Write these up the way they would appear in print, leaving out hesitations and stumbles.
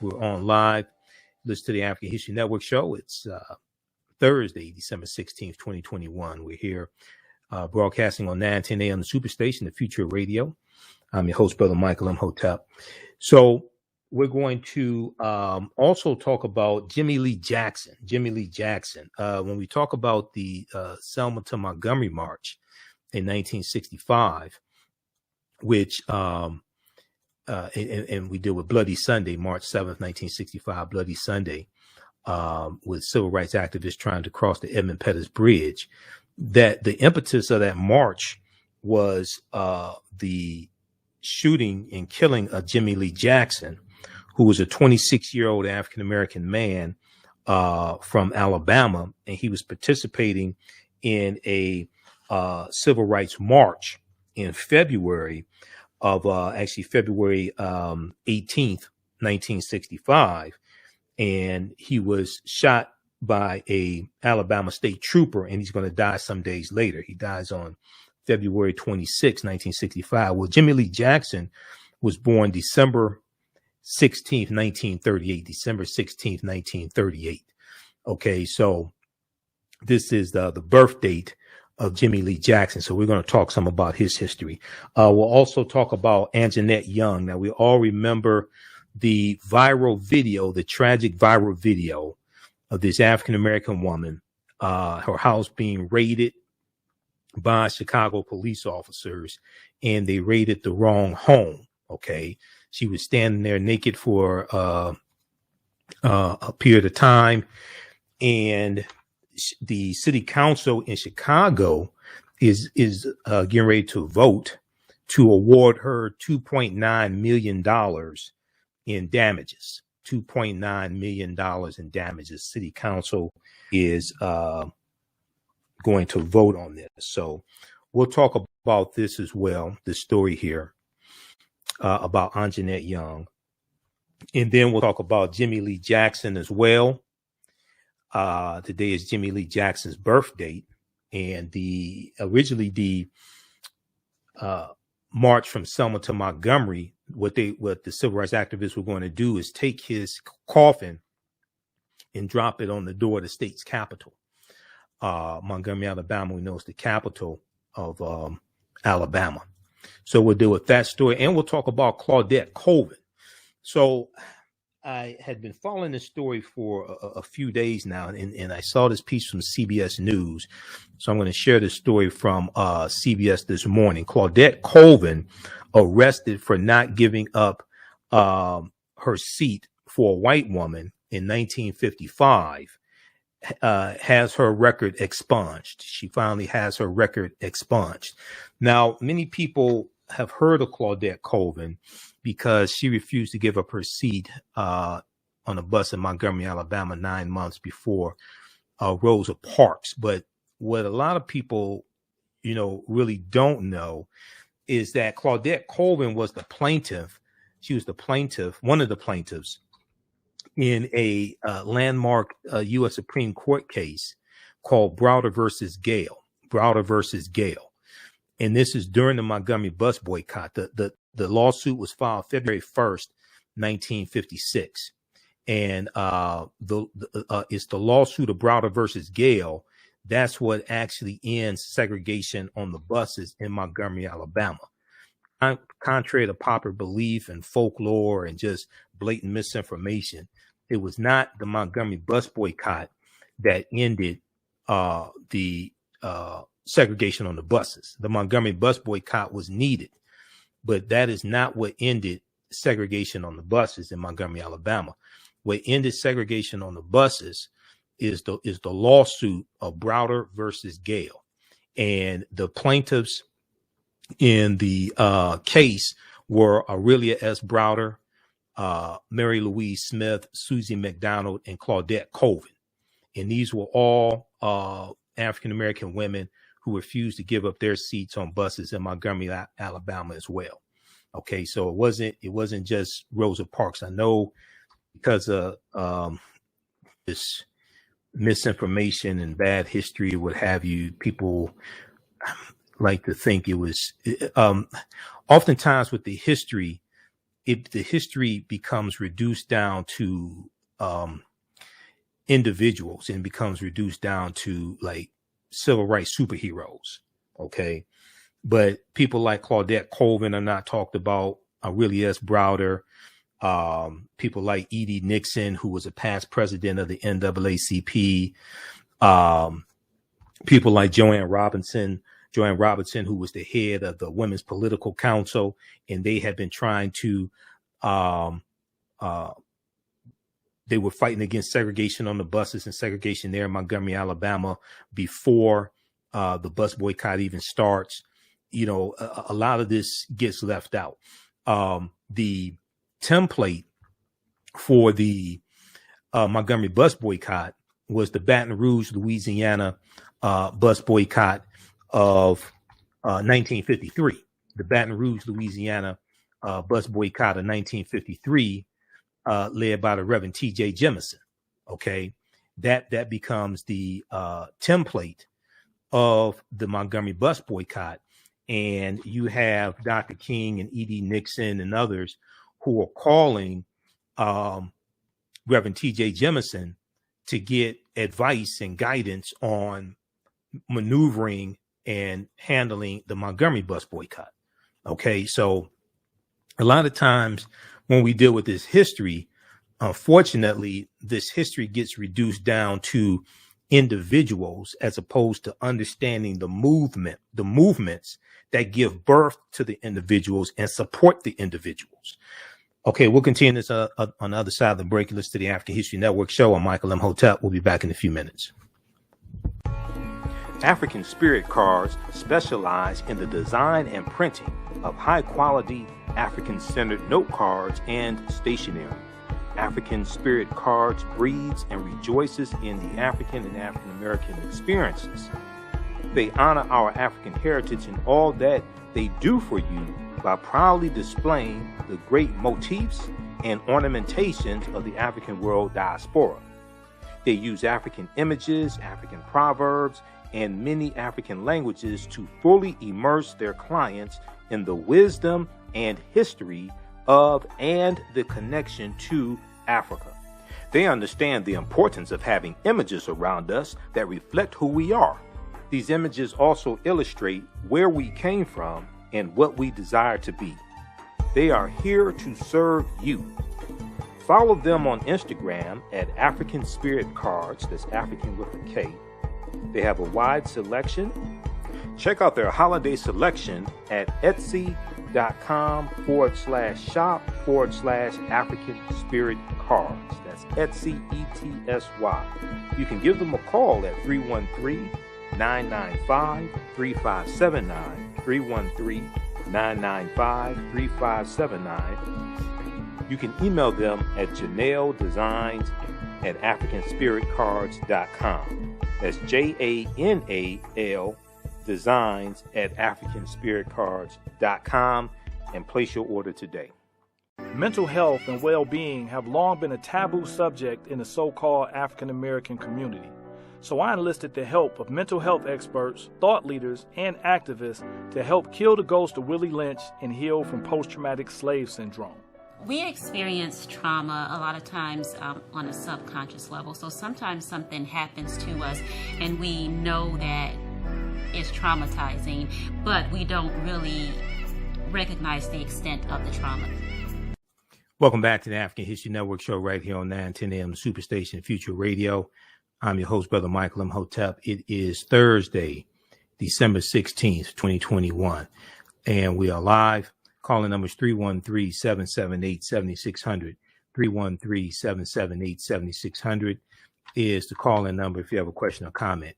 We're on live. Listen to the African History Network show. It's Thursday, December 16th, 2021. We're here broadcasting on 910 AM the Superstation, the future of radio. I'm your host, Brother Michael Imhotep. So we're going to also talk about Jimmie Lee Jackson. Jimmie Lee Jackson. When we talk about the Selma to Montgomery March in 1965, which and we deal with Bloody Sunday, March 7th, 1965, Bloody Sunday, with civil rights activists trying to cross the Edmund Pettus Bridge, that the impetus of that march was the shooting and killing of Jimmie Lee Jackson, who was a 26-year-old African-American man from Alabama, and he was participating in a civil rights march in February of February 18th, 1965. And he was shot by a Alabama state trooper, and he's going to die some days later. He dies on February 26, 1965. Well, Jimmie Lee Jackson was born December 16th, 1938. December 16th, 1938. Okay, so this is the birth date of Jimmie Lee Jackson. So we're going to talk some about his history. We'll also talk about Anjanette Young. Now, we all remember the viral video, the tragic viral video of this African-American woman, her house being raided by Chicago police officers, and they raided the wrong home. Okay. She was standing there naked for a period of time, and the city council in Chicago is getting ready to vote to award her $2.9 million in damages. $2.9 million in damages. City council is going to vote on this. So we'll talk about this as well, this story here about Anjanette Young. And then we'll talk about Jimmie Lee Jackson as well. Today is Jimmie Lee Jackson's birth date, and originally the march from Selma to Montgomery, what the civil rights activists were going to do is take his coffin and drop it on the door of the state's capital. Montgomery, Alabama, we know is the capital of Alabama. So we'll deal with that story, and we'll talk about Claudette Colvin. So I had been following this story for a few days now, and I saw this piece from CBS News. So I'm going to share this story from CBS this morning. Claudette Colvin, arrested for not giving up her seat for a white woman in 1955, has her record expunged. She finally has her record expunged. Now, many people have heard of Claudette Colvin because she refused to give up her seat on a bus in Montgomery, Alabama, 9 months before Rosa Parks. But what a lot of people, really don't know is that Claudette Colvin was the plaintiff. She was the plaintiff, one of the plaintiffs in a landmark U.S. Supreme Court case called Browder versus Gale. Browder versus Gale. And this is during the Montgomery bus boycott. The lawsuit was filed February 1st, 1956. And it's the lawsuit of Browder versus Gale. That's what actually ends segregation on the buses in Montgomery, Alabama. Contrary to popular belief and folklore and just blatant misinformation, it was not the Montgomery bus boycott that ended the segregation on the buses. The Montgomery bus boycott was needed, but that is not what ended segregation on the buses in Montgomery, Alabama. What ended segregation on the buses is the lawsuit of Browder versus Gale. And the plaintiffs in the case were Aurelia S. Browder, Mary Louise Smith, Susie McDonald, and Claudette Colvin. And these were all African-American women who refused to give up their seats on buses in Montgomery, Alabama as well. Okay, so it wasn't just Rosa Parks. I know because of this misinformation and bad history, what have you, people like to think it was oftentimes with the history, the history becomes reduced down to individuals and becomes reduced down to like civil rights superheroes. Okay. But people like Claudette Colvin are not talked about. Willie S. Browder, people like Edie Nixon, who was a past president of the NAACP, people like Joanne Robinson, who was the head of the Women's Political Council, and they had been trying to, they were fighting against segregation on the buses and segregation there in Montgomery, Alabama, before the bus boycott even starts. You know, a lot of this gets left out. The template for the Montgomery bus boycott was the Baton Rouge, Louisiana bus boycott of 1953. The Baton Rouge, Louisiana bus boycott of 1953, led by the Reverend T.J. Jemison. Okay, that becomes the template of the Montgomery bus boycott. And you have Dr. King and Edie Nixon and others who are calling Reverend T.J. Jemison to get advice and guidance on maneuvering and handling the Montgomery bus boycott. Okay, so a lot of times when we deal with this history, unfortunately, this history gets reduced down to individuals as opposed to understanding the movements that give birth to the individuals and support the individuals. Okay, we'll continue this on the other side of the break. Listen to the African History Network show. I'm Michael Imhotep. We'll be back in a few minutes. African Spirit Cards specialize in the design and printing of high-quality African-centered note cards and stationery. African Spirit Cards breeds and rejoices in the African and African American experiences. They honor our African heritage in all that they do for you by proudly displaying the great motifs and ornamentations of the African world diaspora. They use African images, African proverbs, and many African languages to fully immerse their clients in the wisdom and history of and the connection to Africa. They understand the importance of having images around us that reflect who we are. These images also illustrate where we came from and what we desire to be. They are here to serve you. Follow them on Instagram at African Spirit Cards, that's African with a K. They have a wide selection. Check out their holiday selection at Etsy.com/shop/African Spirit Cards. That's Etsy, ETSY. You can give them a call at 313-995-3579, 313-995-3579. You can email them at janeldesigns@africanspiritcards.com. That's JANAL designs@africanspiritcards.com and place your order today. Mental health and well-being have long been a taboo subject in the so-called African American community. So I enlisted the help of mental health experts, thought leaders, and activists to help kill the ghost of Willie Lynch and heal from post-traumatic slave syndrome. We experience trauma a lot of times on a subconscious level. So sometimes something happens to us and we know that it's traumatizing, but we don't really recognize the extent of the trauma. Welcome back to the African History Network show right here on 910 AM Superstation Future Radio. I'm your host, Brother Michael Imhotep. It is Thursday, December 16th, 2021, and we are live. Calling numbers 313-778-7600. 313-778-7600 is the call-in number if you have a question or comment.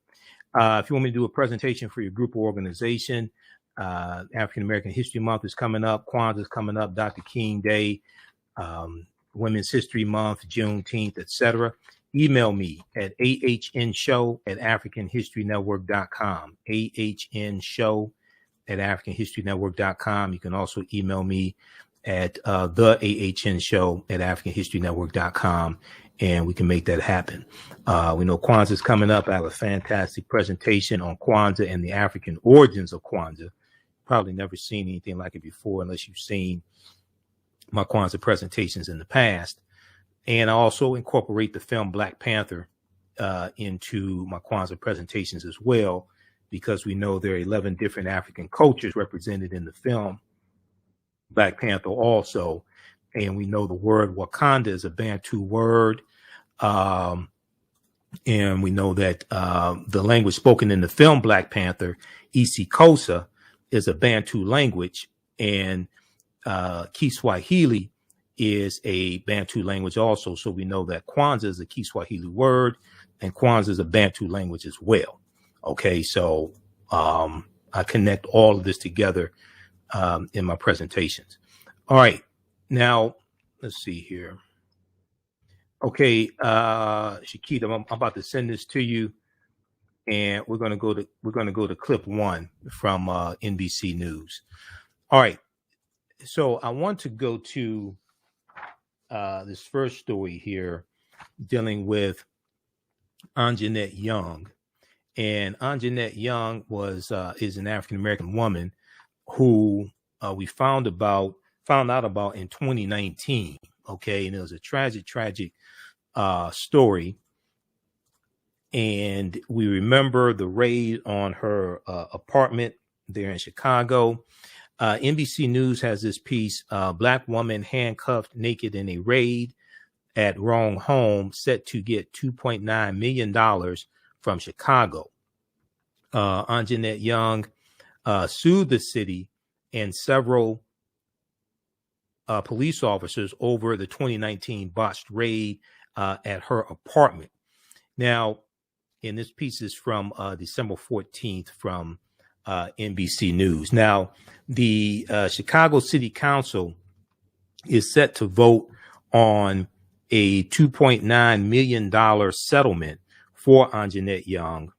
If you want me to do a presentation for your group or organization, African American History Month is coming up, Kwanzaa is coming up, Dr. King Day, Women's History Month, Juneteenth, etc. Email me at ahnshow@africanhistorynetwork.com. ahnshow@africanhistorynetwork.com. You can also email me at TheAHNShow@africanhistorynetwork.com, and we can make that happen. We know Kwanzaa is coming up. I have a fantastic presentation on Kwanzaa and the African origins of Kwanzaa. Probably never seen anything like it before unless you've seen my Kwanzaa presentations in the past. And I also incorporate the film Black Panther into my Kwanzaa presentations as well, because we know there are 11 different African cultures represented in the film Black Panther also. And we know the word Wakanda is a Bantu word. And we know that the language spoken in the film Black Panther, isiXhosa, is a Bantu language. And Kiswahili is a Bantu language also. So we know that Kwanzaa is a Kiswahili word, and Kwanzaa is a Bantu language as well. Okay, so I connect all of this together in my presentations. All right, now let's see here. Okay, Shakita, I'm about to send this to you, and we're gonna go to clip 1 from NBC News. All right, so I want to go to this first story here, dealing with Anjanette Young. And Anjanette Young is an African American woman who we found out about in 2019. Okay, and it was a tragic story. And we remember the raid on her apartment there in Chicago. NBC News has this piece: Black woman handcuffed naked in a raid at wrong home, set to get $2.9 million from Chicago. Anjanette Young sued the city and several police officers over the 2019 botched raid at her apartment. Now, and this piece is from December 14th from NBC News. Now, the Chicago City Council is set to vote on a $2.9 million settlement for Anjanette Young.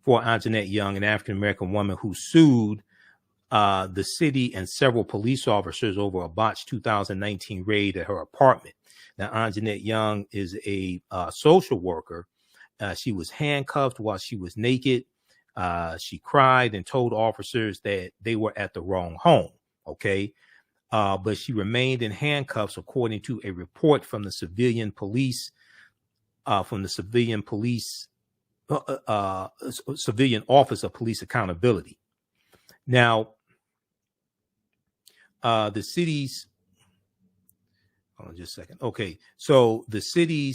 An African-American woman who sued the city and several police officers over a botched 2019 raid at her apartment. Now, Anjanette Young is a social worker. She was handcuffed while she was naked. She cried and told officers that they were at the wrong home. Okay. But she remained in handcuffs, according to a report from the civilian Civilian Office of Police Accountability. Now, the city's, hold on just a second. Okay, so the city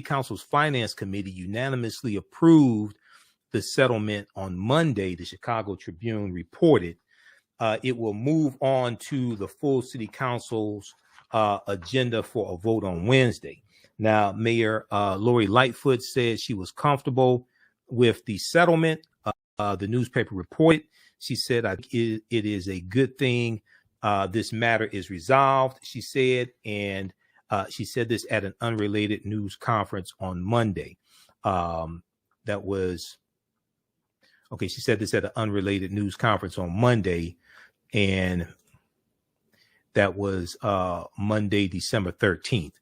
council's finance committee unanimously approved the settlement on Monday. The Chicago Tribune reported it will move on to the full city council's agenda for a vote on Wednesday. Now, Mayor Lori Lightfoot said she was comfortable with the settlement. The newspaper reported. She said, I think it is a good thing this matter is resolved, she said. And she said this at an unrelated news conference on Monday. She said this at an unrelated news conference on Monday. And that was Monday, December 13th.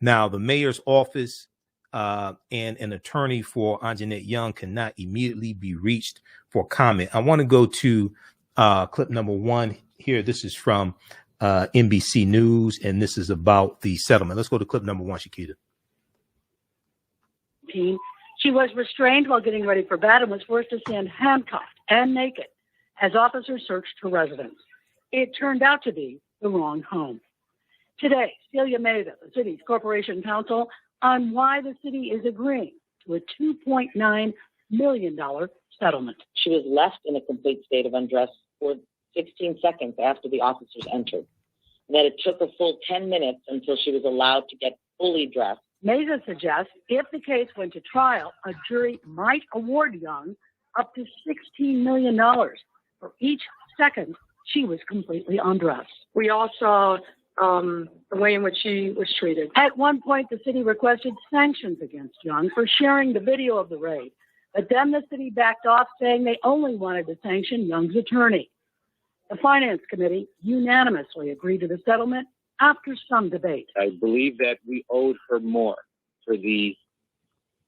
Now, the mayor's office and an attorney for Anjanette Young cannot immediately be reached for comment. I want to go to clip number 1 here. This is from NBC News, and this is about the settlement. Let's go to clip number 1, Shakita. She was restrained while getting ready for bed and was forced to stand handcuffed and naked as officers searched her residence. It turned out to be the wrong home. Today, Celia Meza, the city's corporation counsel, on why the city is agreeing to a $2.9 million settlement. She was left in a complete state of undress for 16 seconds after the officers entered, and that it took a full 10 minutes until she was allowed to get fully dressed. Meza suggests if the case went to trial, a jury might award Young up to $16 million for each second she was completely undressed. We all saw the way in which she was treated. At one point, the city requested sanctions against Young for sharing the video of the raid, but then the city backed off, saying they only wanted to sanction Young's attorney. The Finance Committee unanimously agreed to the settlement after some debate. I believe that we owed her more for the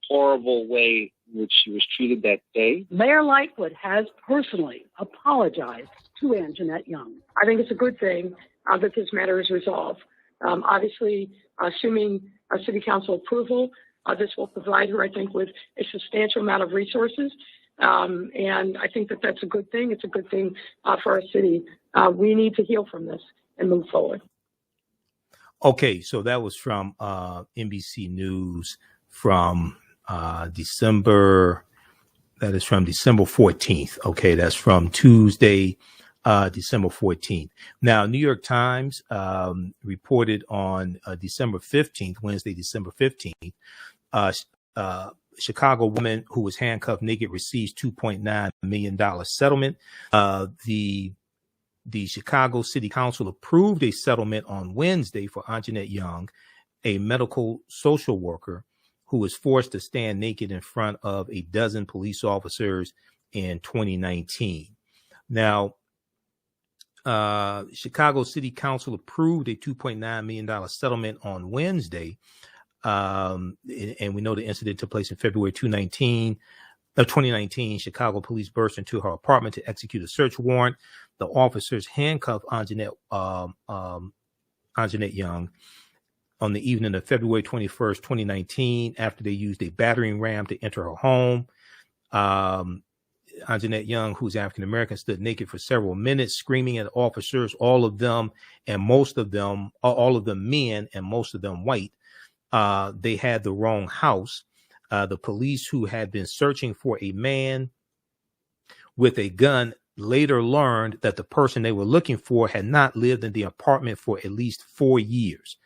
horrible way which she was treated that day. Mayor Lightfoot has personally apologized to Anjanette Young. I think it's a good thing that this matter is resolved. Obviously, assuming City Council approval, this will provide her, I think, with a substantial amount of resources. And I think that that's a good thing. It's a good thing for our city. We need to heal from this and move forward. Okay, so that was from NBC News from December 14th. Okay, that's from Tuesday, December 14th. Now, New York Times reported on December 15th, Wednesday, December 15th, Chicago woman who was handcuffed naked receives $2.9 million settlement. The Chicago City Council approved a settlement on Wednesday for Anjanette Young, a medical social worker who was forced to stand naked in front of a dozen police officers in 2019. Now, Chicago City Council approved a $2.9 million settlement on Wednesday. And we know the incident took place in February 2019. Chicago police burst into her apartment to execute a search warrant. The officers handcuffed Anjanette Young on the evening of February 21st, 2019, after they used a battering ram to enter her home. Anjanette Young, who's African American, stood naked for several minutes, screaming at officers, all of them men and most of them white. They had the wrong house. The police, who had been searching for a man with a gun, later learned that the person they were looking for had not lived in the apartment for at least 4 years.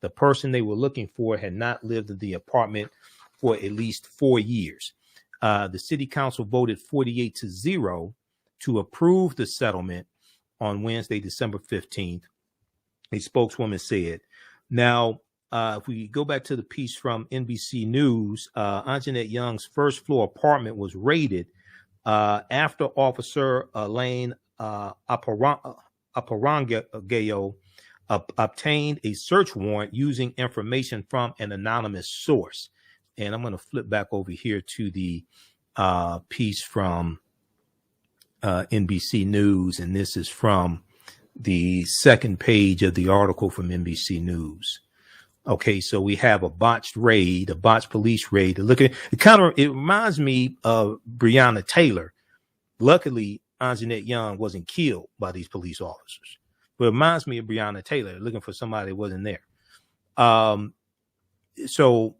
The person they were looking for had not lived in the apartment for at least 4 years. The city council voted 48-0 to approve the settlement on Wednesday, December 15th. A spokeswoman said. Now, if we go back to the piece from NBC News, Anjanette Young's first floor apartment was raided after Officer Elaine Aparangayo obtained a search warrant using information from an anonymous source. And I'm going to flip back over here to the piece from NBC News, and this is from the second page of the article from NBC News. Okay, so we have a botched police raid. Look at it, it reminds me of Breonna Taylor. Luckily, Anjanette Young wasn't killed by these police officers, but it reminds me of Breonna Taylor looking for somebody that wasn't there. So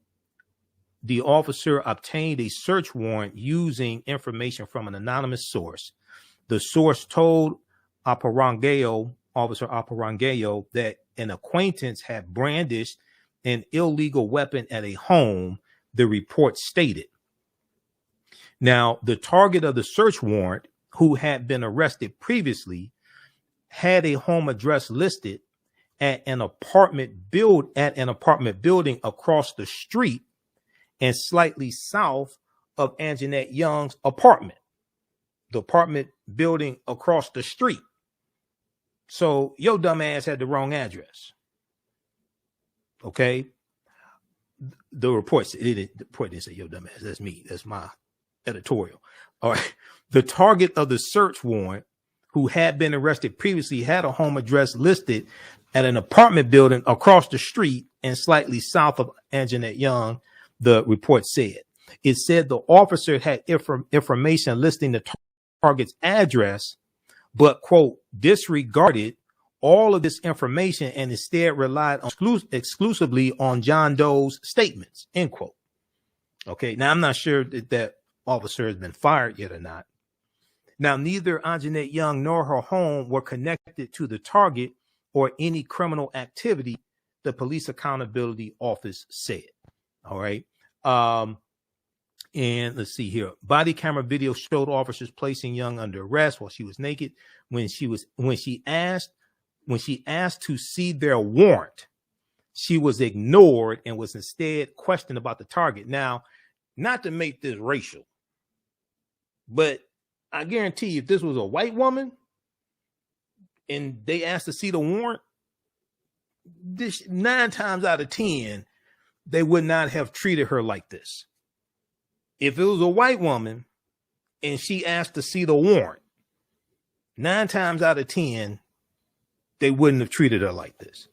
the officer obtained a search warrant using information from an anonymous source. The source told Officer Aparangayo, that an acquaintance had brandished an illegal weapon at a home, the report stated. Now, the target of the search warrant, who had been arrested previously, had a home address listed at an apartment building across the street and slightly south of Anjanette Young's apartment. The apartment building across the street. So your dumb ass had the wrong address. Okay. The report didn't say yo dumb ass. That's me. That's my editorial. All right. The target of the search warrant, who had been arrested previously, had a home address listed at an apartment building across the street and slightly south of Anjanette Young, the report said. It said the officer had information listing the target's address, but, quote, disregarded all of this information and instead relied exclusively on John Doe's statements, end quote. Okay, now I'm not sure that officer has been fired yet or not. Now, neither Anjanette Young nor her home were connected to the target or any criminal activity, the Police Accountability Office said. All right. And let's see here. Body camera video showed officers placing Young under arrest while she was naked. When she asked to see their warrant, she was ignored and was instead questioned about the target. Now, not to make this racial, but I guarantee you, if this was a white woman and they asked to see the warrant, 9 times out of 10, they would not have treated her like this. If it was a white woman and she asked to see the warrant, 9 times out of 10, they wouldn't have treated her like this.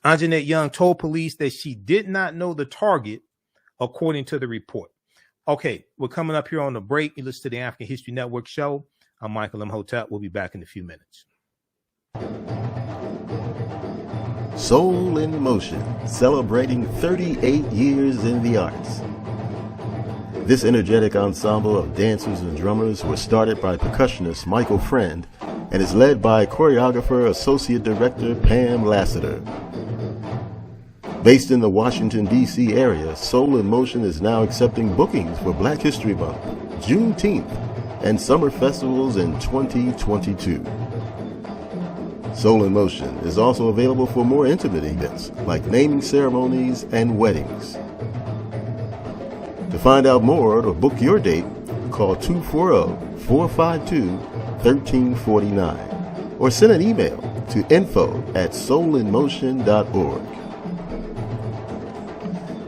Anjanette Young told police that she did not know the target, according to the report. Okay, we're coming up here on the break. You listen to the African History Network show. I'm Michael Imhotep. We'll be back in a few minutes. Soul in Motion, celebrating 38 years in the arts. This energetic ensemble of dancers and drummers was started by percussionist Michael Friend and is led by choreographer Associate Director Pam Lassiter. Based in the Washington, D.C. area, Soul in Motion is now accepting bookings for Black History Month, Juneteenth, and summer festivals in 2022. Soul in Motion is also available for more intimate events like naming ceremonies and weddings. To find out more or to book your date, call 240-452-1349 or send an email to info@soulinmotion.org.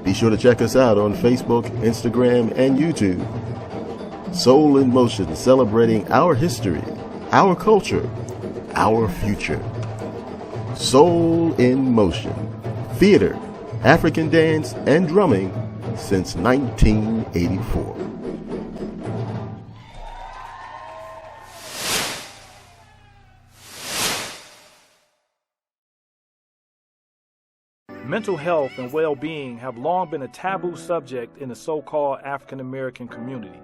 Be sure to check us out on Facebook, Instagram, and YouTube. Soul in Motion, celebrating our history, our culture, our future. Soul in Motion. Theater, African dance, and drumming since 1984. Mental health and well-being have long been a taboo subject in the so-called African American community.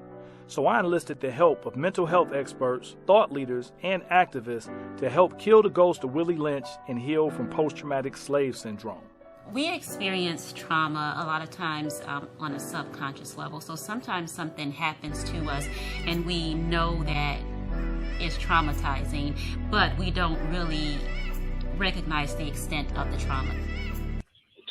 So I enlisted the help of mental health experts, thought leaders, and activists to help kill the ghost of Willie Lynch and heal from post-traumatic slave syndrome. We experience trauma a lot of times on a subconscious level. So sometimes something happens to us and we know that it's traumatizing, but we don't really recognize the extent of the trauma.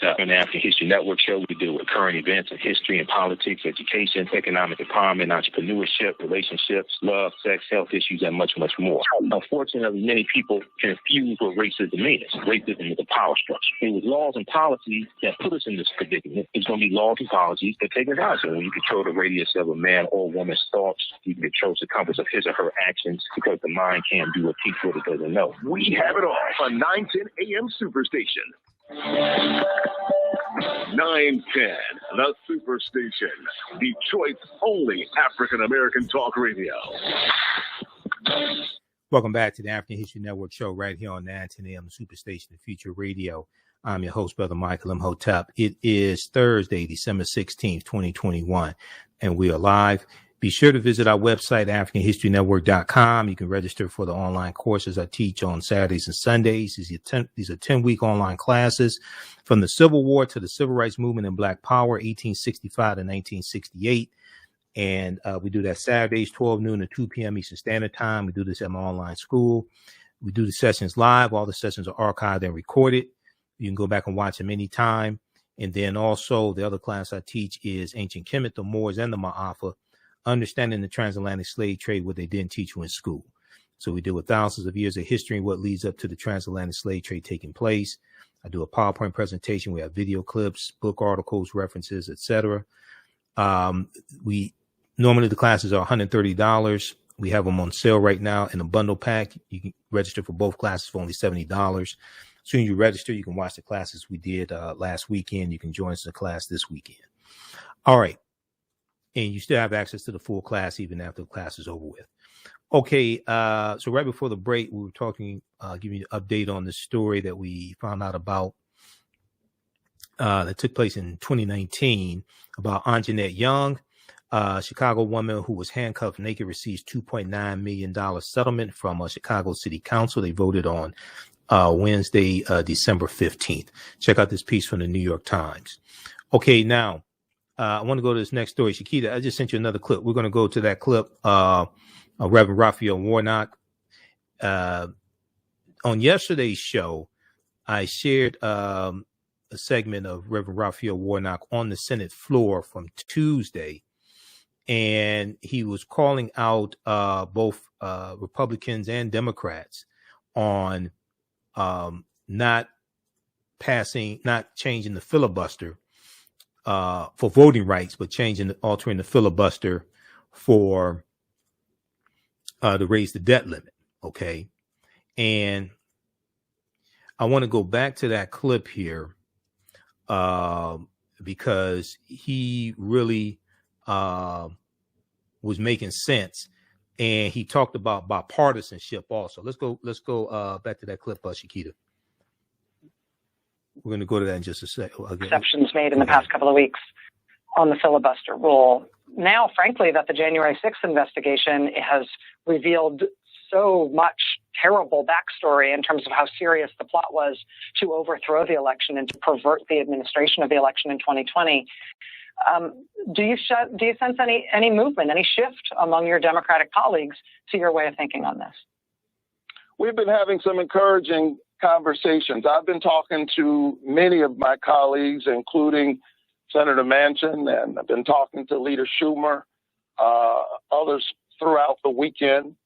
On the African History Network show, we deal with current events in history and politics, education, economic empowerment, entrepreneurship, relationships, love, sex, health issues, and much, much more. Unfortunately, many people confuse what racism means. Racism is a power structure. It was laws and policies that put us in this predicament. It's going to be laws and policies that take us out. So when you control the radius of a man or woman's thoughts, you can control the compass of his or her actions because the mind can't do or teach what it doesn't know. We have it all on 910 AM Superstation. 910, the Superstation, Detroit's only African-American talk radio. Welcome back to the African History Network show right here on 910 AM Superstation, the Future Radio. I'm your host, Brother Michael Imhotep. It is Thursday, December 16th, 2021, and we are live. Be sure to visit our website, AfricanHistoryNetwork.com. You can register for the online courses I teach on Saturdays and Sundays. These are 10-week online classes from the Civil War to the Civil Rights Movement and Black Power, 1865 to 1968. And we do that Saturdays, 12 noon to 2 p.m. Eastern Standard Time. We do this at my online school. We do the sessions live. All the sessions are archived and recorded. You can go back and watch them anytime. And then also the other class I teach is Ancient Kemet, the Moors, and the Ma'afa. Understanding the transatlantic slave trade, what they didn't teach you in school. So we deal with thousands of years of history and what leads up to the transatlantic slave trade taking place. I do a PowerPoint presentation. We have video clips, book articles, references, etc. Normally the classes are $130. We have them on sale right now in a bundle pack. You can register for both classes for only $70. As soon as you register, you can watch the classes we did last weekend. You can join us in the class this weekend. All right. And you still have access to the full class even after the class is over with. Okay, so right before the break, we were talking, giving you an update on the story that we found out about that took place in 2019 about Anjanette Young, Chicago woman who was handcuffed naked, receives $2.9 million settlement from Chicago City Council. They voted on Wednesday, December 15th. Check out this piece from the New York Times. Okay, now, I want to go to this next story. Shakita, I just sent you another clip. We're going to go to that clip. Reverend Raphael Warnock. On yesterday's show, I shared a segment of Reverend Raphael Warnock on the Senate floor from Tuesday. And he was calling out both Republicans and Democrats on not changing the filibuster for voting rights, but altering the filibuster for to raise the debt limit. Okay, and I want to go back to that clip here because he really was making sense, and he talked about bipartisanship also. Let's go back to that clip, Shakita. We're going to go to that in just a second. Exceptions made in the past couple of weeks on the filibuster rule. Now, frankly, that the January 6th investigation has revealed so much terrible backstory in terms of how serious the plot was to overthrow the election and to pervert the administration of the election in 2020. Do you sense any movement, any shift among your Democratic colleagues to your way of thinking on this? We've been having some encouraging conversations. I've been talking to many of my colleagues, including Senator Manchin, and I've been talking to Leader Schumer, others throughout the weekend.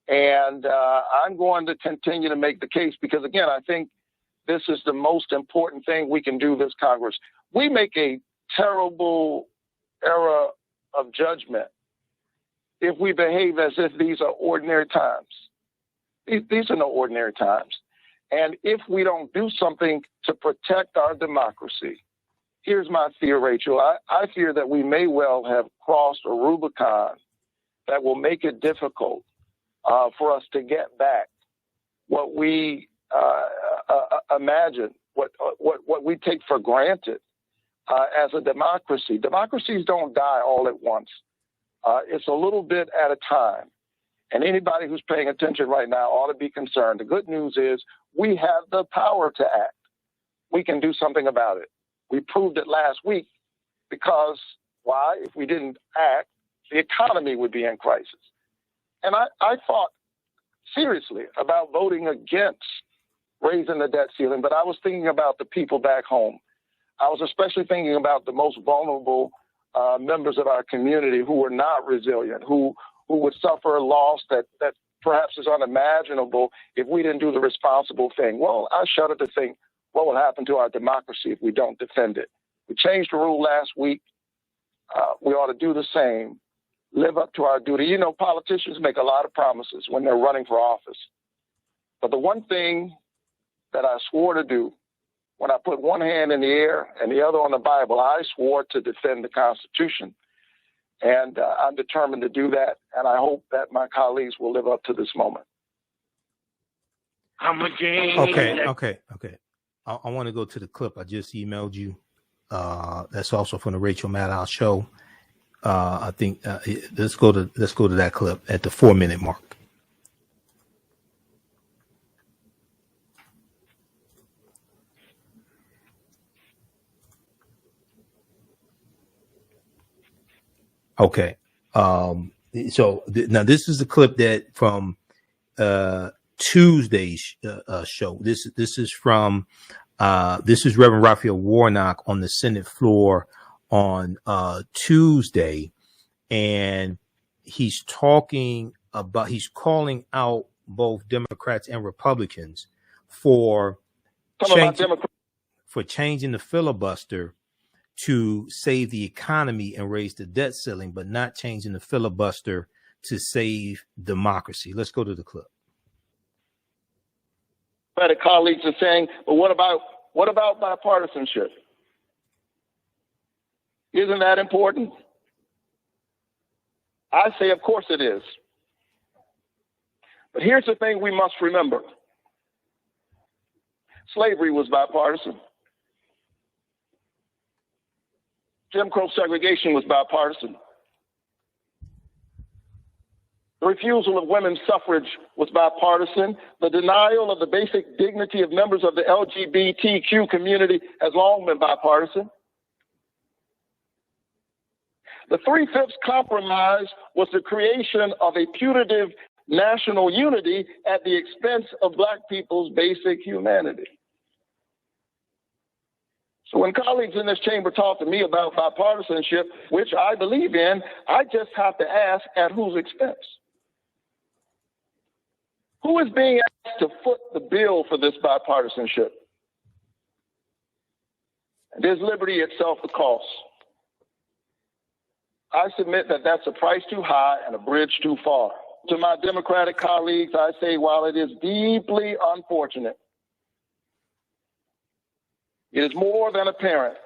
And I'm going to continue to make the case because, again, I think this is the most important thing we can do this Congress. We make a terrible error of judgment if we behave as if these are ordinary times. These are no ordinary times. And if we don't do something to protect our democracy, here's my fear, Rachel. I fear that we may well have crossed a Rubicon that will make it difficult for us to get back what we imagine, what we take for granted as a democracy. Democracies don't die all at once. It's a little bit at a time. And anybody who's paying attention right now ought to be concerned. The good news is we have the power to act. We can do something about it. We proved it last week because, why? If we didn't act, the economy would be in crisis. And I thought seriously about voting against raising the debt ceiling, but I was thinking about the people back home. I was especially thinking about the most vulnerable members of our community who were not resilient, who would suffer a loss that perhaps is unimaginable if we didn't do the responsible thing. Well, I shudder to think what will happen to our democracy if we don't defend it. We changed the rule last week. We ought to do the same, live up to our duty. You know, politicians make a lot of promises when they're running for office. But the one thing that I swore to do when I put one hand in the air and the other on the Bible, I swore to defend the Constitution. And I'm determined to do that, and I hope that my colleagues will live up to this moment. Okay. I want to go to the clip I just emailed you. That's also from the Rachel Maddow show. I think let's go to that clip at the 4-minute mark. Okay. So now this is the clip that from Tuesday's show. This is from this is Reverend Raphael Warnock on the Senate floor on Tuesday, and he's calling out both Democrats and Republicans for changing the filibuster to save the economy and raise the debt ceiling, but not changing the filibuster to save democracy. Let's go to the clip. The colleagues are saying, well, what about bipartisanship? Isn't that important? I say, of course it is. But here's the thing we must remember. Slavery was bipartisan. Jim Crow segregation was bipartisan. The refusal of women's suffrage was bipartisan. The denial of the basic dignity of members of the LGBTQ community has long been bipartisan. The 3/5 compromise was the creation of a putative national unity at the expense of Black people's basic humanity. So when colleagues in this chamber talk to me about bipartisanship, which I believe in, I just have to ask, at whose expense? Who is being asked to foot the bill for this bipartisanship? And is liberty itself the cost? I submit that that's a price too high and a bridge too far. To my Democratic colleagues, I say, while it is deeply unfortunate, it is more than apparent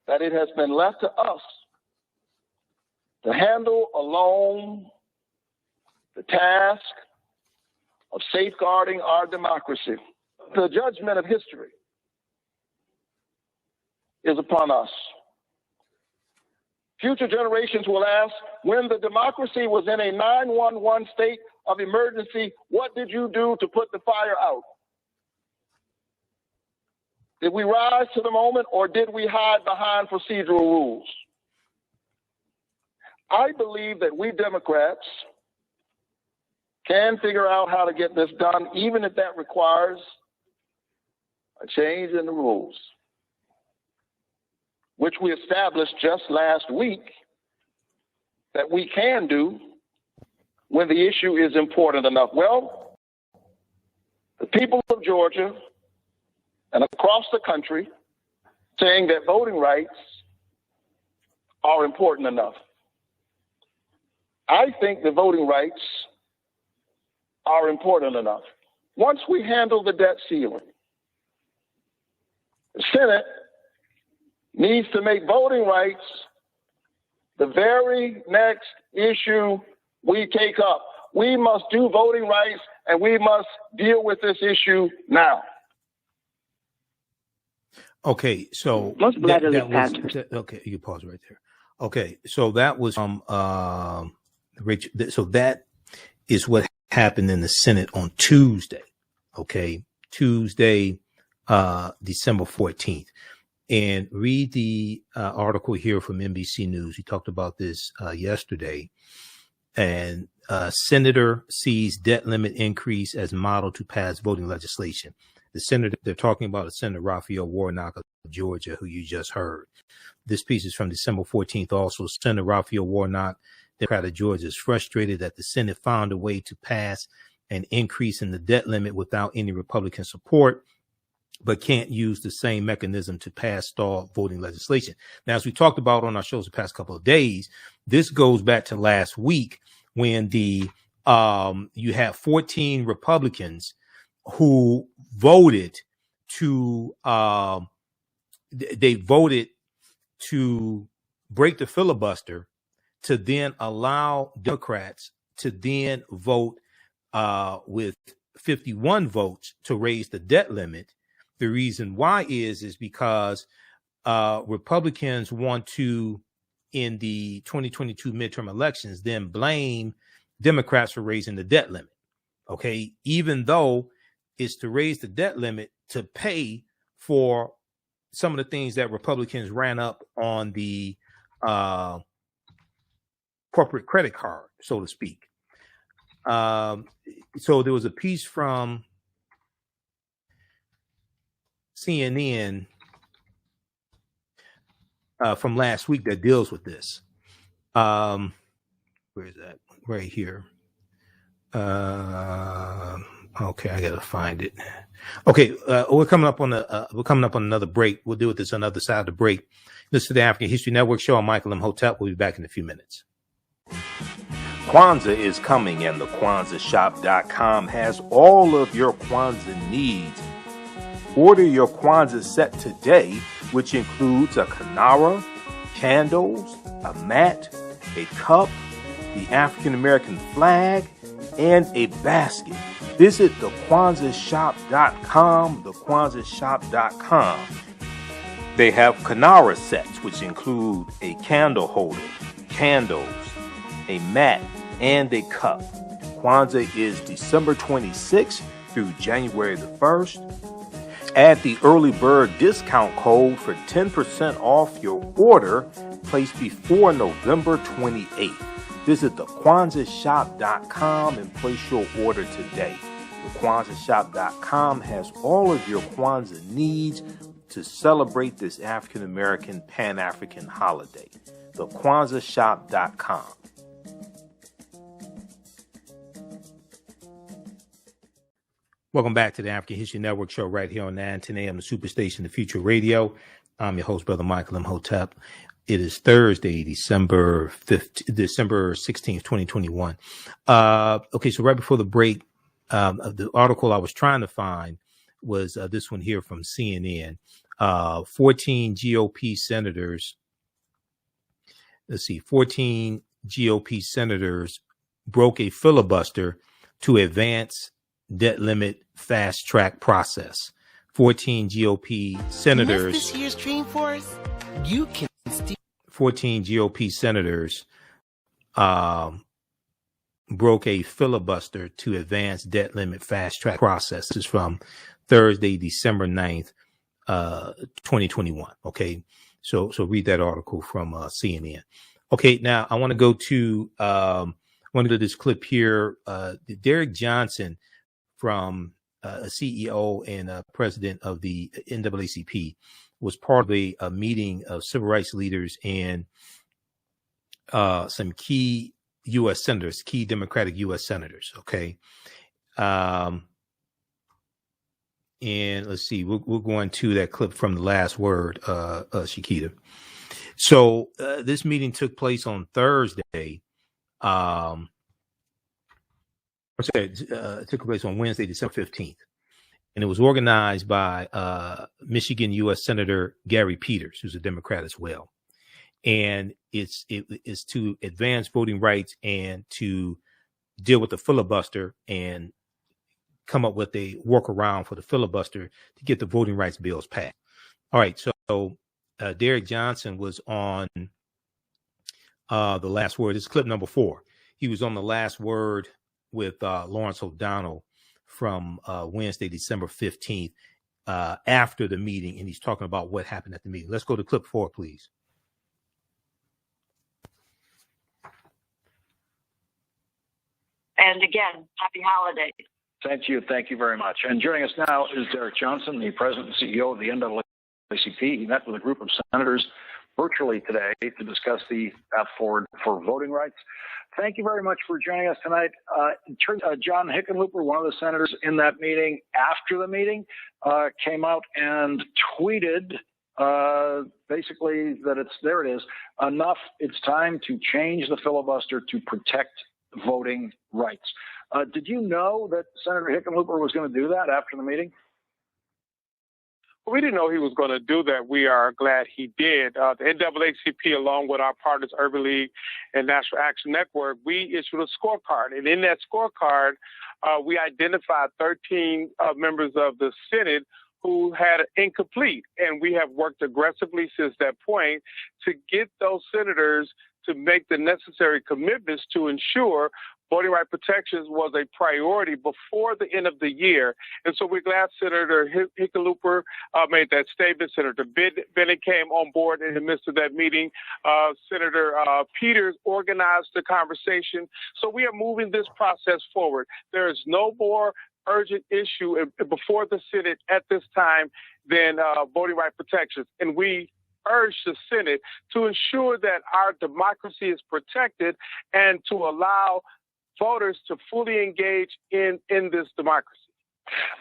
that it has been left to us to handle alone the task of safeguarding our democracy. The judgment of history is upon us. Future generations will ask, when the democracy was in a 911 state of emergency, what did you do to put the fire out? Did we rise to the moment, or did we hide behind procedural rules? I believe that we Democrats can figure out how to get this done, even if that requires a change in the rules, which we established just last week that we can do when the issue is important enough. Well, the people of Georgia and across the country saying that voting rights are important enough. I think the voting rights are important enough. Once we handle the debt ceiling, the Senate needs to make voting rights the very next issue we take up. We must do voting rights, and we must deal with this issue now. Okay, so okay, you pause right there. Okay, so that was Rich. So that is what happened in the Senate on Tuesday. Okay, Tuesday, December 14th. And read the article here from NBC News. He talked about this yesterday. And Senator sees debt limit increase as model to pass voting legislation. The senator, they're talking about Senator Raphael Warnock of Georgia, who you just heard. This piece is from December 14th. Also, Senator Raphael Warnock, Democrat of Georgia, is frustrated that the Senate found a way to pass an increase in the debt limit without any Republican support, but can't use the same mechanism to pass stalled voting legislation. Now, as we talked about on our shows the past couple of days, this goes back to last week when you have 14 Republicans who voted to they voted to break the filibuster to then allow Democrats to then vote with 51 votes to raise the debt limit. The reason why is because Republicans want to, in the 2022 midterm elections, then blame Democrats for raising the debt limit. Okay, even though it's to raise the debt limit to pay for some of the things that Republicans ran up on the corporate credit card, so to speak. So there was a piece from CNN from last week that deals with this. Where is that? Right here. Okay, I gotta find it. Okay, we're coming up on another break. We'll deal with this on the other side of the break. This is the African History Network show. I'm Michael Imhotep. We'll be back in a few minutes. Kwanzaa is coming, and the KwanzaaShop.com has all of your Kwanzaa needs. Order your Kwanzaa set today, which includes a kinara, candles, a mat, a cup, the African American flag, and a basket. Visit the KwanzaaShop.com, the KwanzaaShop.com. They have kinara sets, which include a candle holder, candles, a mat, and a cup. Kwanzaa is December 26th through January the 1st. Add the early bird discount code for 10% off your order placed before November 28th. Visit the KwanzaaShop.com and place your order today. The KwanzaaShop.com has all of your Kwanzaa needs to celebrate this African American Pan-African holiday. The KwanzaaShop.com. Welcome back to the African History Network show right here on 910 AM, the Superstation, the Future Radio. I'm your host, Brother Michael Imhotep. It is Thursday, December 16th, 2021. Okay, so right before the break, the article I was trying to find was this one here from CNN. 14 GOP senators. 14 GOP senators broke a filibuster to advance debt limit fast track process. 14 GOP senators. This year's Dreamforce, you can. 14 GOP senators broke a filibuster to advance debt limit fast track process. This is from Thursday, December 9th, 2021. Okay, so read that article from CNN. Okay, now I want to go to this clip here. Derrick Johnson, from a CEO and president of the NAACP, was part of a meeting of civil rights leaders and some key U.S. senators, key Democratic U.S. senators. Okay. And let's see, we're going to that clip from the last word, Shakita. So this meeting took place on Thursday. It took place on Wednesday, December 15th. And it was organized by Michigan U.S. Senator Gary Peters, who's a Democrat as well. And it's to advance voting rights and to deal with the filibuster and come up with a workaround for the filibuster to get the voting rights bills passed. All right, so Derrick Johnson was on the last word. This is clip number 4. He was on the last word with Lawrence O'Donnell from Wednesday, December 15th, after the meeting, and he's talking about what happened at the meeting. Let's go to clip 4, please. And again, happy holidays. Thank you. Thank you very much. And joining us now is Derrick Johnson, the president and CEO of the NAACP. He met with a group of senators virtually today to discuss the path forward for voting rights. Thank you very much for joining us tonight. John Hickenlooper, one of the senators in that meeting, after the meeting, came out and tweeted basically that there it is, enough, it's time to change the filibuster to protect voting rights. Did you know that Senator Hickenlooper was going to do that after the meeting? We didn't know he was going to do that. We are glad he did. The NAACP, along with our partners, Urban League and National Action Network, we issued a scorecard. And in that scorecard, we identified 13 members of the Senate who had incomplete. And we have worked aggressively since that point to get those senators to make the necessary commitments to ensure voting right protections was a priority before the end of the year. And so we're glad Senator Hickenlooper made that statement. Senator Bennett came on board in the midst of that meeting. Senator Peters organized the conversation. So we are moving this process forward. There is no more urgent issue before the Senate at this time than voting right protections. And we urge the Senate to ensure that our democracy is protected and to allow voters to fully engage in this democracy.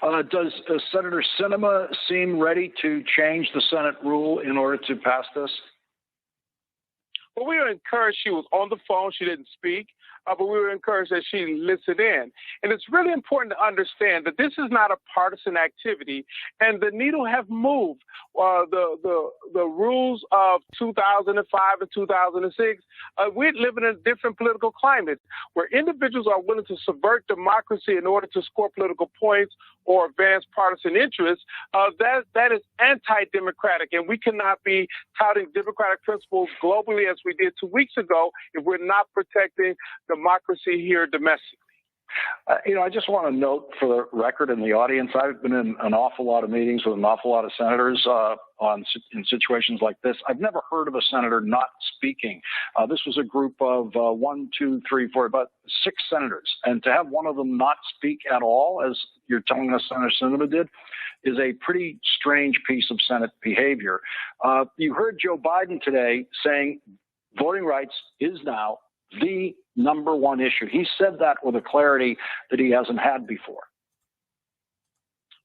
Does Senator Sinema seem ready to change the Senate rule in order to pass this? Well, we were encouraged. She was on the phone. She didn't speak, but we were encouraged that she listened in. And it's really important to understand that this is not a partisan activity, and the needle have moved. The rules of 2005 and 2006, we live in a different political climate where individuals are willing to subvert democracy in order to score political points or advance partisan interests. That is anti-democratic, and we cannot be touting democratic principles globally as we did 2 weeks ago if we're not protecting democracy here domestically. I just want to note for the record in the audience, I've been in an awful lot of meetings with an awful lot of senators in situations like this. I've never heard of a senator not speaking. This was a group of 1, 2, 3, 4, about 6 senators. And to have one of them not speak at all, as you're telling us Senator Sinema did, is a pretty strange piece of Senate behavior. You heard Joe Biden today saying voting rights is now the number one issue. He said that with a clarity that he hasn't had before.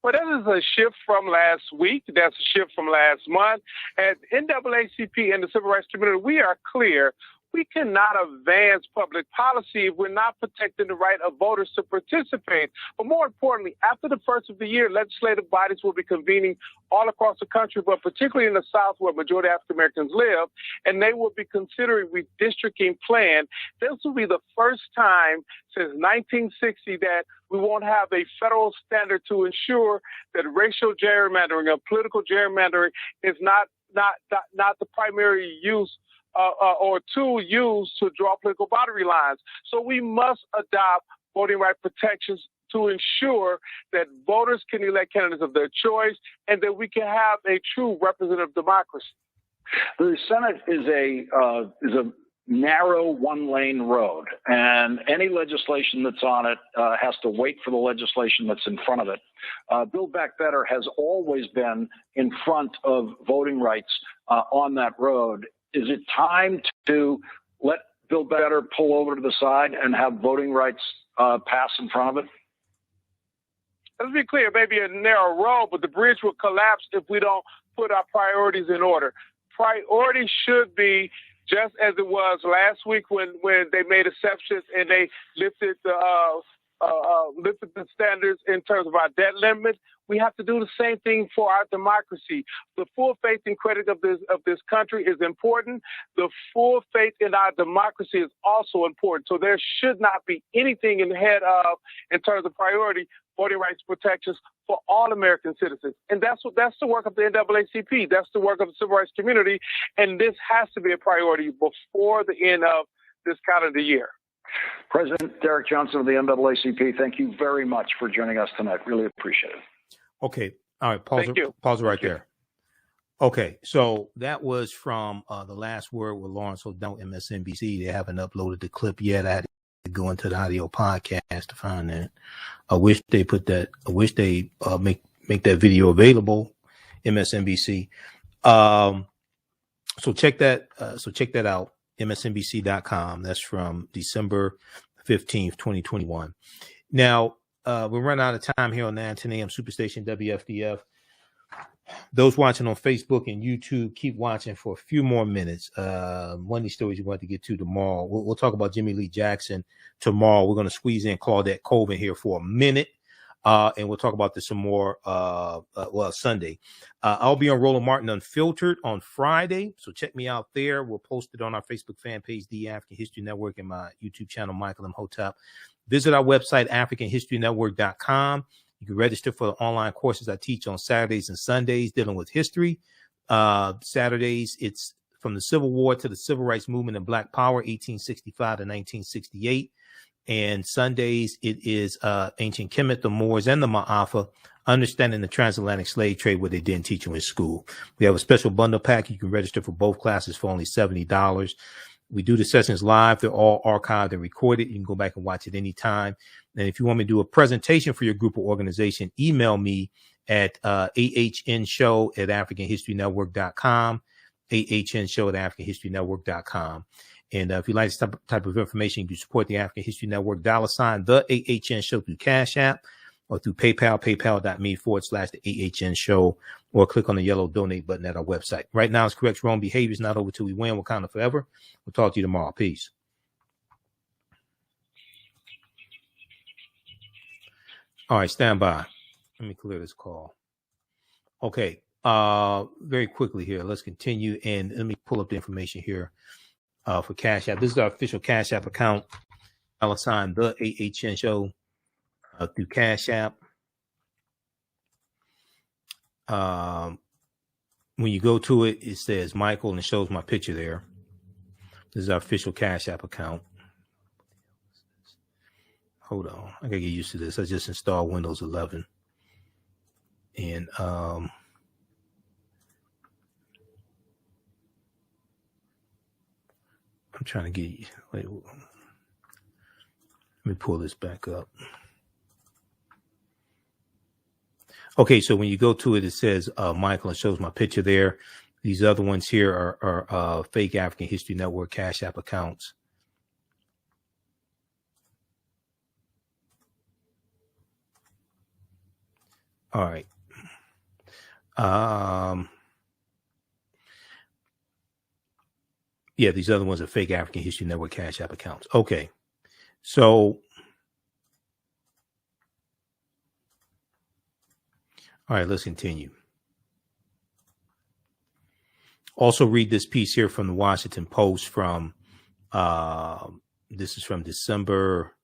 Well, that is a shift from last week. That's a shift from last month. At NAACP and the civil rights community, we are clear. We cannot advance public policy if we're not protecting the right of voters to participate. But more importantly, after the first of the year, legislative bodies will be convening all across the country, but particularly in the South where majority of African Americans live, and they will be considering redistricting plan. This will be the first time since 1960 that we won't have a federal standard to ensure that racial gerrymandering or political gerrymandering is not the primary use or tool used to draw political boundary lines. So we must adopt voting right protections to ensure that voters can elect candidates of their choice and that we can have a true representative democracy. The Senate is a narrow one-lane road, and any legislation that's on it has to wait for the legislation that's in front of it. Build Back Better has always been in front of voting rights on that road. Is it time to let Build Better pull over to the side and have voting rights pass in front of it? Let's be clear, maybe a narrow road, but the bridge will collapse if we don't put our priorities in order. Priorities should be just as it was last week when they made exceptions and they lifted the standards in terms of our debt limit. We have to do the same thing for our democracy. The full faith and credit of this country is important. The full faith in our democracy is also important. So there should not be anything in terms of priority, voting rights protections for all American citizens. And that's the work of the NAACP. That's the work of the civil rights community. And this has to be a priority before the end of this calendar year. President Derrick Johnson of the NAACP, thank you very much for joining us tonight. Really appreciate it. Okay. All right. Pause right there. Okay. So that was from The Last Word with Lawrence O'Donnell, MSNBC. They haven't uploaded the clip yet. I had to go into the audio podcast to find that. I wish they make that video available, MSNBC. So check that out, msnbc.com. That's from December 15th, 2021. Now, we're running out of time here on 910 AM Superstation WFDF. Those watching on Facebook and YouTube, keep watching for a few more minutes. One of these stories we're going to get to tomorrow. We'll talk about Jimmie Lee Jackson tomorrow. We're going to squeeze in Claudette Colvin here for a minute. And we'll talk about this some more, Sunday. I'll be on Roland Martin Unfiltered on Friday. So check me out there. We'll post it on our Facebook fan page, The African History Network, and my YouTube channel, Michael Imhotep. Visit our website, AfricanHistoryNetwork.com. You can register for the online courses I teach on Saturdays and Sundays dealing with history. Saturdays, it's from the Civil War to the Civil Rights Movement and Black Power, 1865 to 1968. And Sundays, it is Ancient Kemet, the Moors, and the Ma'afa, understanding the transatlantic slave trade, what they didn't teach you in school. We have a special bundle pack. You can register for both classes for only $70. We do the sessions live. They're all archived and recorded. You can go back and watch it anytime. And if you want me to do a presentation for your group or organization, email me at AHNshow@AfricanHistoryNetwork.com, AHNshow@AfricanHistoryNetwork.com. And if you like this type of information, you can support the African History Network, $ the AHN Show through Cash App or through PayPal, paypal.me/the AHN Show, or click on the yellow donate button at our website. Right now, it's correct wrong behavior is not over till we win. Wakanda forever. We'll talk to you tomorrow. Peace. All right, stand by. Let me clear this call. Okay, very quickly here. Let's continue, and let me pull up the information here. For Cash App. This is our official Cash App account. $ the AHN Show through Cash App. When you go to it, it says Michael and it shows my picture there. This is our official Cash App account. Hold on. I gotta get used to this. I just installed Windows 11. And I'm trying to get you. Wait, let me pull this back up. Okay, so when you go to it, it says Michael and shows my picture there. These other ones here are fake African History Network Cash App accounts. All right. Yeah, these other ones are fake African History Network Cash App accounts. Okay. So, all right, let's continue. Also read this piece here from the Washington Post from, this is from December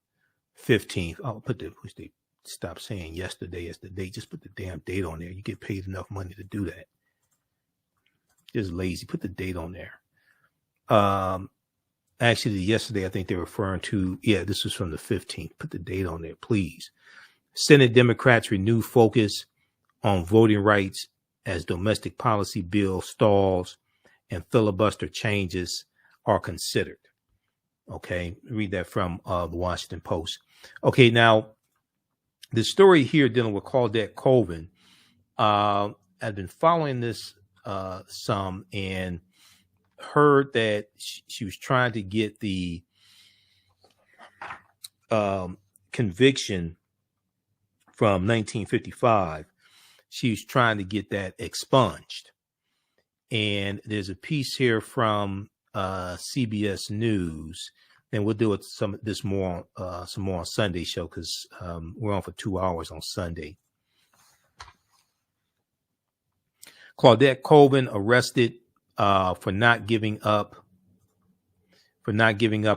15th. Oh, put the, which they stop saying yesterday as the date. Just put the damn date on there. You get paid enough money to do that. Just lazy. Put the date on there. Actually, yesterday, I think they're referring to, yeah, this was from the 15th. Put the date on there, please. Senate Democrats renew focus on voting rights as domestic policy bill stalls and filibuster changes are considered. Okay, read that from the Washington Post. Okay, now, the story here dealing with Claudette Colvin, I've been following this some and heard that she was trying to get the conviction from 1955. She was trying to get that expunged. And there's a piece here from CBS News, and we'll do it some more on Sunday show because we're on for 2 hours on Sunday. Claudette Colvin arrested for not giving up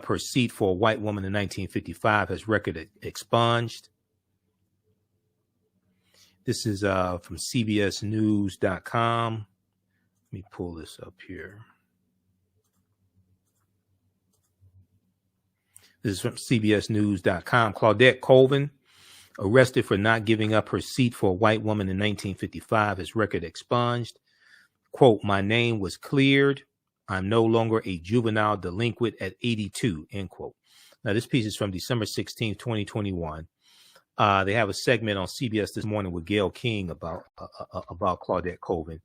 her seat for a white woman in 1955 has record expunged. This is from CBSNews.com. Let me pull this up here. This is from CBSNews.com. Claudette Colvin, arrested for not giving up her seat for a white woman in 1955, has record expunged. Quote, "My name was cleared. I'm no longer a juvenile delinquent at 82, end quote. Now, this piece is from December 16th, 2021. They have a segment on CBS this morning with Gayle King about Claudette Colvin.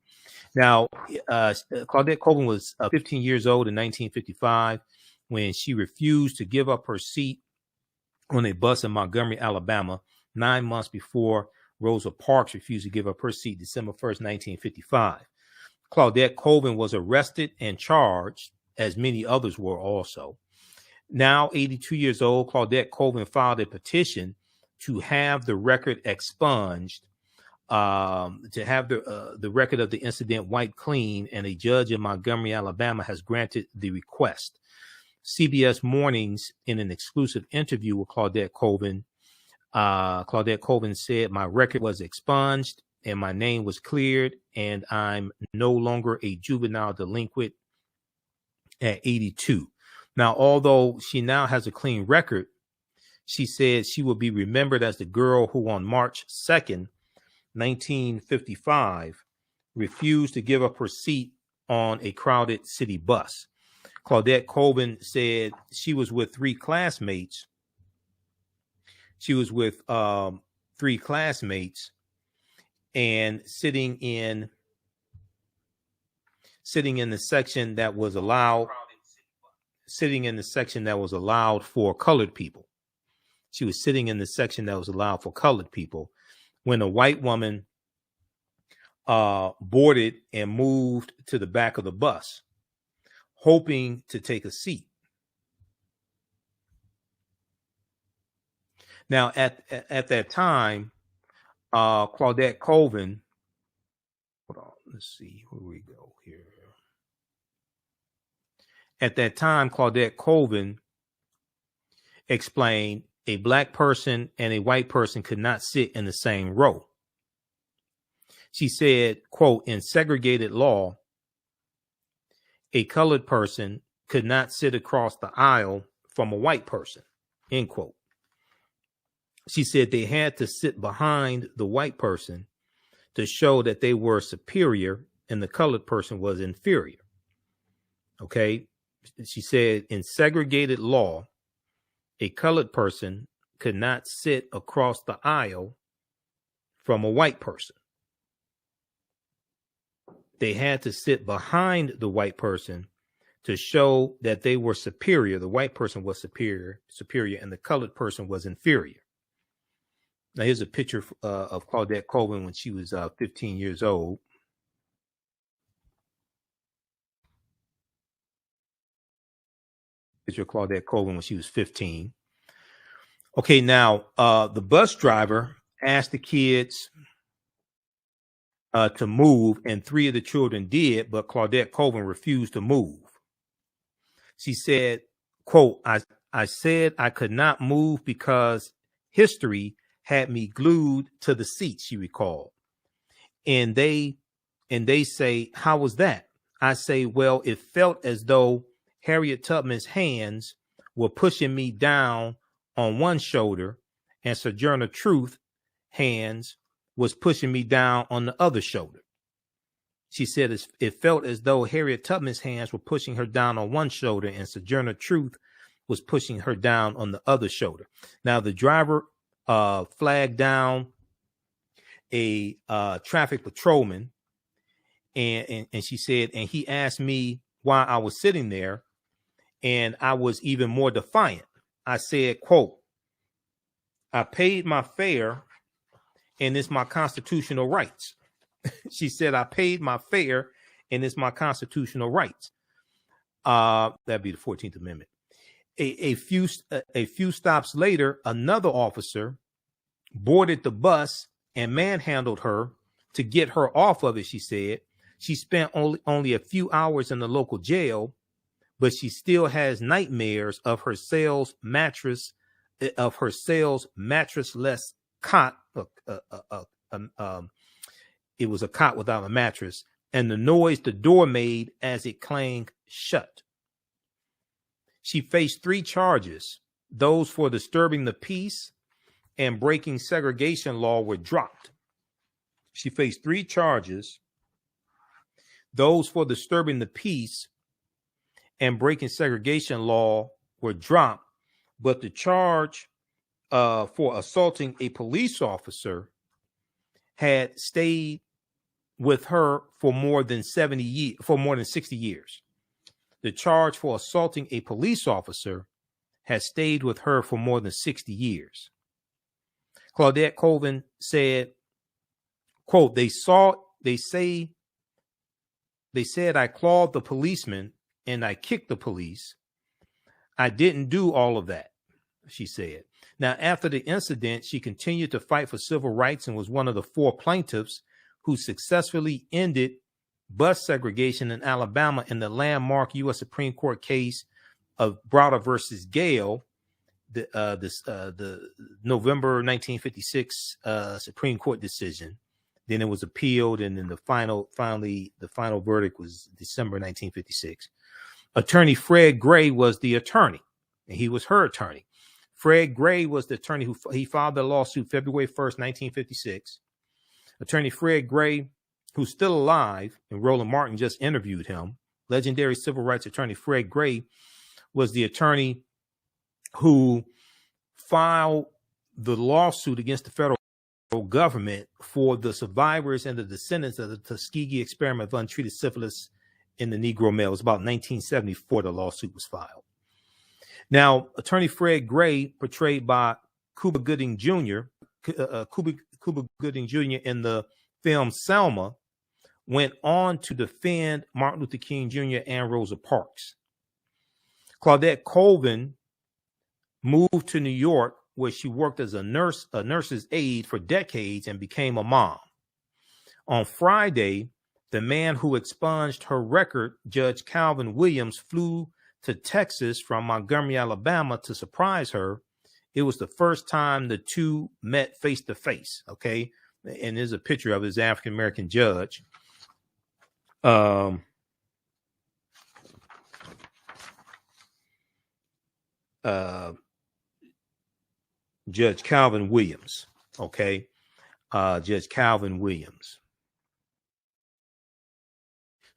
Now, Claudette Colvin was 15 years old in 1955 when she refused to give up her seat on a bus in Montgomery, Alabama, 9 months before Rosa Parks refused to give up her seat December 1st, 1955. Claudette Colvin was arrested and charged, as many others were also. Now 82 years old, Claudette Colvin filed a petition to have the record expunged, to have the record of the incident wiped clean, and a judge in Montgomery, Alabama has granted the request. CBS Mornings, in an exclusive interview with Claudette Colvin said, "My record was expunged and my name was cleared, and I'm no longer a juvenile delinquent at 82. Now, although she now has a clean record, she said she will be remembered as the girl who on March 2nd, 1955, refused to give up her seat on a crowded city bus." Claudette Colvin said she was with three classmates. And sitting in the section that was allowed for colored people. She was sitting in the section that was allowed for colored people when a white woman boarded and moved to the back of the bus, hoping to take a seat. Now, at that time, Claudette Colvin, hold on, let's see where we go here. At that time, Claudette Colvin explained a black person and a white person could not sit in the same row. She said, quote, "In segregated law, a colored person could not sit across the aisle from a white person," end quote. She said they had to sit behind the white person to show that they were superior and the colored person was inferior. Okay. She said in segregated law, a colored person could not sit across the aisle from a white person. They had to sit behind the white person to show that they were superior. The white person was superior, and the colored person was inferior. Now, here's a picture of Claudette Colvin when she was 15 years old. Picture of Claudette Colvin when she was 15. Okay, now, the bus driver asked the kids to move, and 3 of the children did, but Claudette Colvin refused to move. She said, quote, I said I could not move because history had me glued to the seat, she recalled. And they say, how was that? I say, well, it felt as though Harriet Tubman's hands were pushing me down on one shoulder and Sojourner Truth's hands was pushing me down on the other shoulder. She said it felt as though Harriet Tubman's hands were pushing her down on one shoulder and Sojourner Truth was pushing her down on the other shoulder. Now, the driver flagged down a traffic patrolman, and she said, and he asked me why I was sitting there, and I was even more defiant. I said, quote, I paid my fare, and it's my constitutional rights. She said, I paid my fare, and it's my constitutional rights. That'd be the 14th Amendment. A few stops later, another officer boarded the bus and manhandled her to get her off of it, she said. She spent only a few hours in the local jail, but she still has nightmares of her cell's mattressless cot. It was a cot without a mattress, and the noise the door made as it clanged shut. She faced 3 charges. Those for disturbing the peace and breaking segregation law were dropped. She faced 3 charges. Those for disturbing the peace and breaking segregation law were dropped, but the charge for assaulting a police officer had stayed with her for more than 60 years. The charge for assaulting a police officer has stayed with her for more than 60 years. Claudette Colvin said, quote, they said I clawed the policeman and I kicked the police. I didn't do all of that, she said. Now, after the incident, she continued to fight for civil rights and was one of the 4 plaintiffs who successfully ended bus segregation in Alabama in the landmark U.S. Supreme Court case of Browder versus Gale, the November 1956 Supreme Court decision. Then it was appealed, and then the final verdict was December 1956. Attorney Fred Gray was the attorney, and he was her attorney. Fred Gray was the attorney he filed the lawsuit February 1st, 1956. Attorney Fred Gray, who's still alive, and Roland Martin just interviewed him, legendary civil rights attorney Fred Gray was the attorney who filed the lawsuit against the federal government for the survivors and the descendants of the Tuskegee experiment of untreated syphilis in the Negro male. It was about 1974 the lawsuit was filed. Now, attorney Fred Gray, portrayed by Cuba Gooding Jr., Cuba Gooding Jr. in the film Selma, went on to defend Martin Luther King Jr. and Rosa Parks. Claudette Colvin moved to New York, where she worked as a nurse's aide for decades and became a mom. On Friday, the man who expunged her record, Judge Calvin Williams, flew to Texas from Montgomery, Alabama to surprise her. It was the first time the two met face to face. Okay. And there's a picture of his African-American judge. Judge Calvin Williams. Okay. Judge Calvin Williams.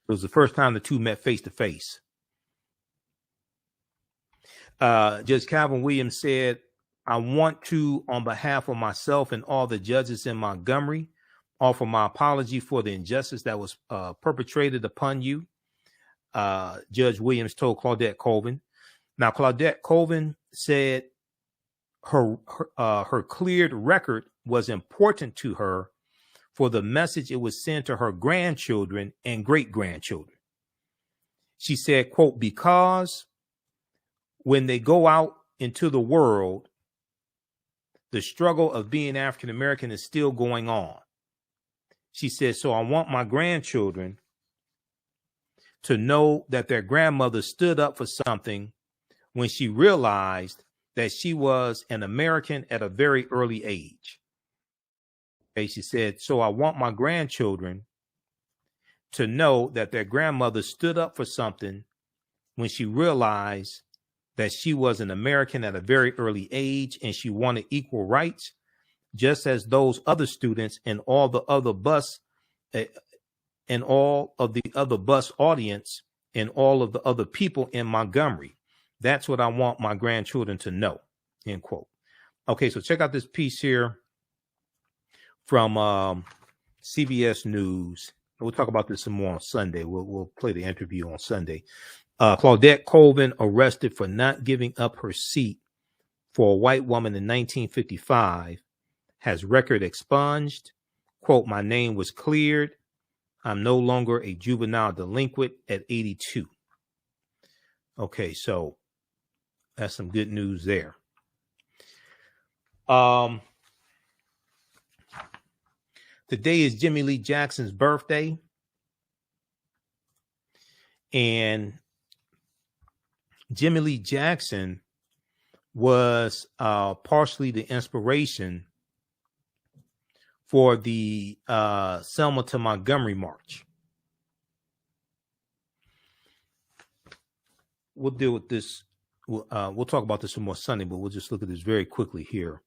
It was the first time the two met face to face. Judge Calvin Williams said, I want to, on behalf of myself and all the judges in Montgomery, offer my apology for the injustice that was perpetrated upon you. Judge Williams told Claudette Colvin. Now, Claudette Colvin said her cleared record was important to her for the message it would send to her grandchildren and great-grandchildren. She said, quote, because when they go out into the world, the struggle of being African American is still going on. She said, so I want my grandchildren to know that their grandmother stood up for something when she realized that she was an American at a very early age. Okay, she said, so I want my grandchildren to know that their grandmother stood up for something when she realized that she was an American at a very early age and she wanted equal rights, just as those other students and all the other bus and all of the other bus audience and all of the other people in Montgomery. That's what I want my grandchildren to know, end quote. Okay, so check out this piece here from CBS News. We'll talk about this some more on Sunday. We'll play the interview on Sunday. Claudette Colvin arrested for not giving up her seat for a white woman in 1955 has record expunged. Quote, my name was cleared. I'm no longer a juvenile delinquent at 82. Okay, so that's some good news there. Today is Jimmie Lee Jackson's birthday. And Jimmie Lee Jackson was partially the inspiration for the Selma to Montgomery March. We'll deal with this. We'll talk about this some more Sunday, but we'll just look at this very quickly here.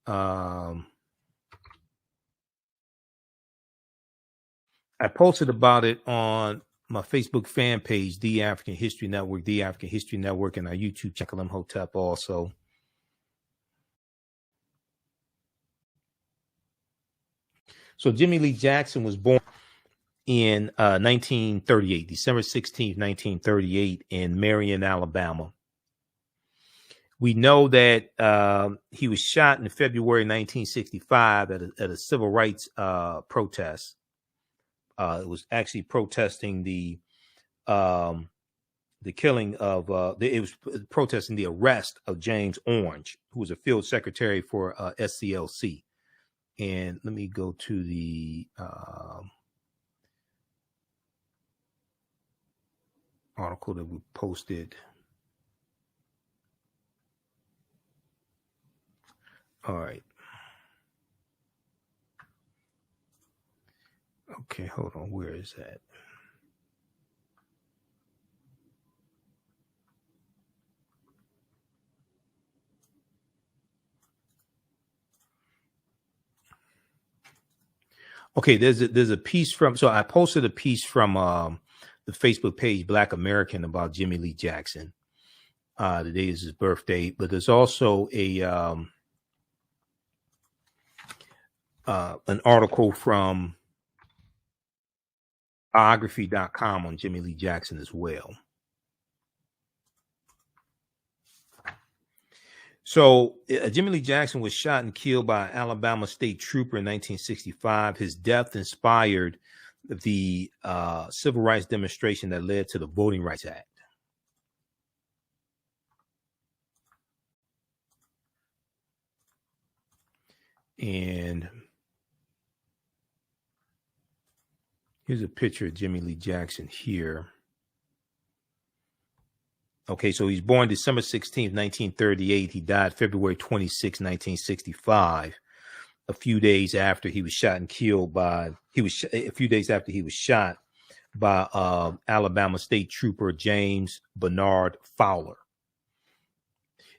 I posted about it on my Facebook fan page, The African History Network, The African History Network, and our YouTube channel, Michael Imhotep also. So Jimmie Lee Jackson was born in 1938, December 16th, 1938, in Marion, Alabama. We know that he was shot in February 1965 at a civil rights protest. It was actually protesting the killing of it was protesting the arrest of James Orange, who was a field secretary for SCLC. And let me go to the article that we posted. All right. Okay, hold on. Where is that? Okay, there's a piece from, so I posted a piece from the Facebook page Black American about Jimmie Lee Jackson. Today is his birthday, but there's also an article from biography.com on Jimmie Lee Jackson as well. So Jimmie Lee Jackson was shot and killed by an Alabama state trooper in 1965. His death inspired the civil rights demonstration that led to the Voting Rights Act. And here's a picture of Jimmie Lee Jackson here. Okay, so he's born December 16th, 1938. He died February 26, 1965. A few days after he was shot and killed by, a few days after he was shot by Alabama state trooper James Bernard Fowler.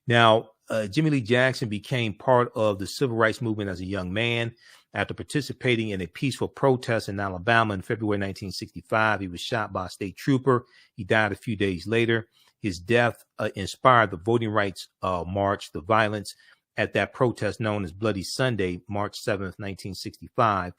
Now, Jimmie Lee Jackson became part of the civil rights movement as a young man. After participating in a peaceful protest in Alabama in February 1965, he was shot by a state trooper. He died a few days later. His death inspired the Voting Rights March. The violence at that protest, known as Bloody Sunday, March 7th, 1965,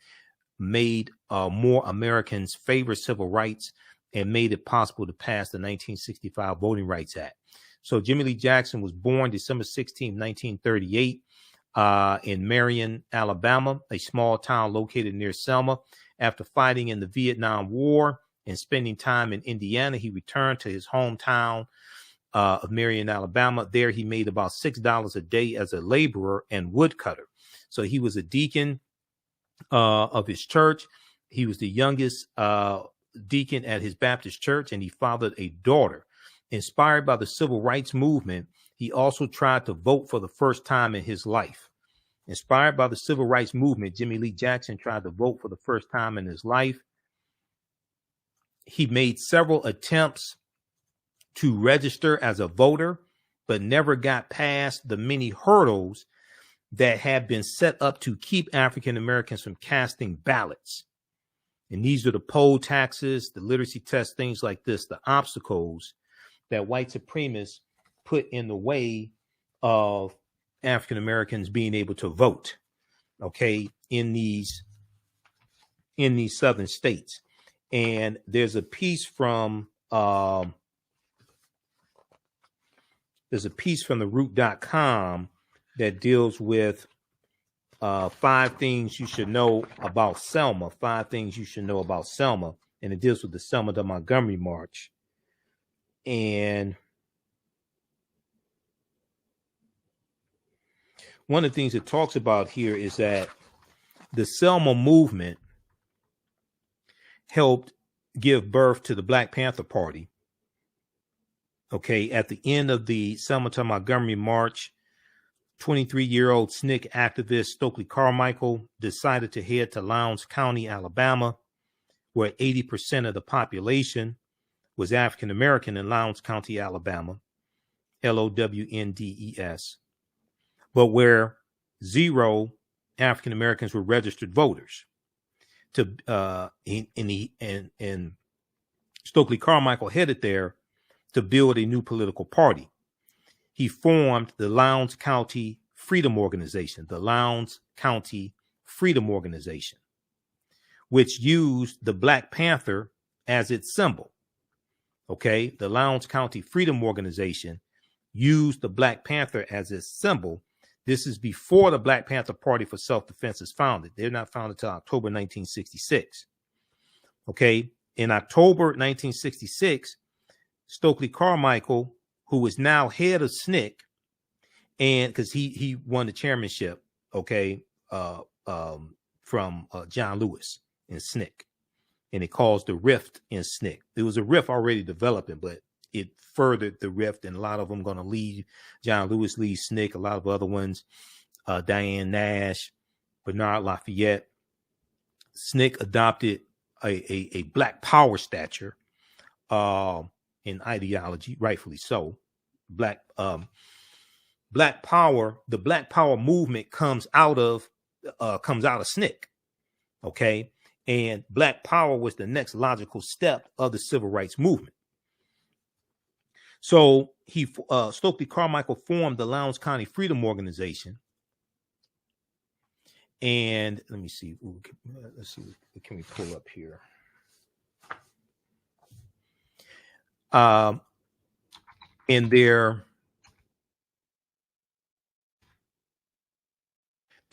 made more Americans favor civil rights and made it possible to pass the 1965 Voting Rights Act. So Jimmie Lee Jackson was born December 16, 1938, in Marion, Alabama, a small town located near Selma. After fighting in the Vietnam War and spending time in Indiana, he returned to his hometown of Marion, Alabama. There he made about $6 a day as a laborer and woodcutter. So he was a deacon of his church. He was the youngest deacon at his Baptist church, and he fathered a daughter. Inspired by the civil rights movement, he also tried to vote for the first time in his life. Inspired by the civil rights movement, Jimmie Lee Jackson tried to vote for the first time in his life. He made several attempts to register as a voter, but never got past the many hurdles that have been set up to keep African Americans from casting ballots. And these are the poll taxes, the literacy tests, things like this, the obstacles that white supremacists put in the way of African Americans being able to vote, okay, in these southern states. And there's a piece from the root.com that deals with 5 things you should know about Selma, 5 things you should know about Selma, and it deals with the Selma to Montgomery March. And one of the things it talks about here is that the Selma movement helped give birth to the Black Panther Party. Okay, at the end of the Selma to Montgomery March, 23-year-old SNCC activist Stokely Carmichael decided to head to Lowndes County, Alabama, where 80% of the population was African American in Lowndes County, Alabama, Lowndes, but where 0 African Americans were registered voters. And Stokely Carmichael headed there to build a new political party. He formed the Lowndes County Freedom Organization, which used the Black Panther as its symbol. Okay, the Lowndes County Freedom Organization used the Black Panther as its symbol. This is before the Black Panther Party for Self-Defense is founded. They're not founded until October 1966. Okay, in October 1966, Stokely Carmichael, who is now head of SNCC, and because he won the chairmanship, okay, from John Lewis in SNCC, and it caused the rift in SNCC. There was a rift already developing, but it furthered the rift, and a lot of them going to leave. John Lewis leaves SNCC, a lot of other ones, Diane Nash, Bernard Lafayette. SNCC adopted a Black Power stature in ideology, rightfully so. Black Power, the Black Power movement comes out of SNCC, okay, and Black Power was the next logical step of the civil rights movement. So Stokely Carmichael formed the Lowndes County Freedom Organization, and let me see. Let's see. What can we pull up here? And their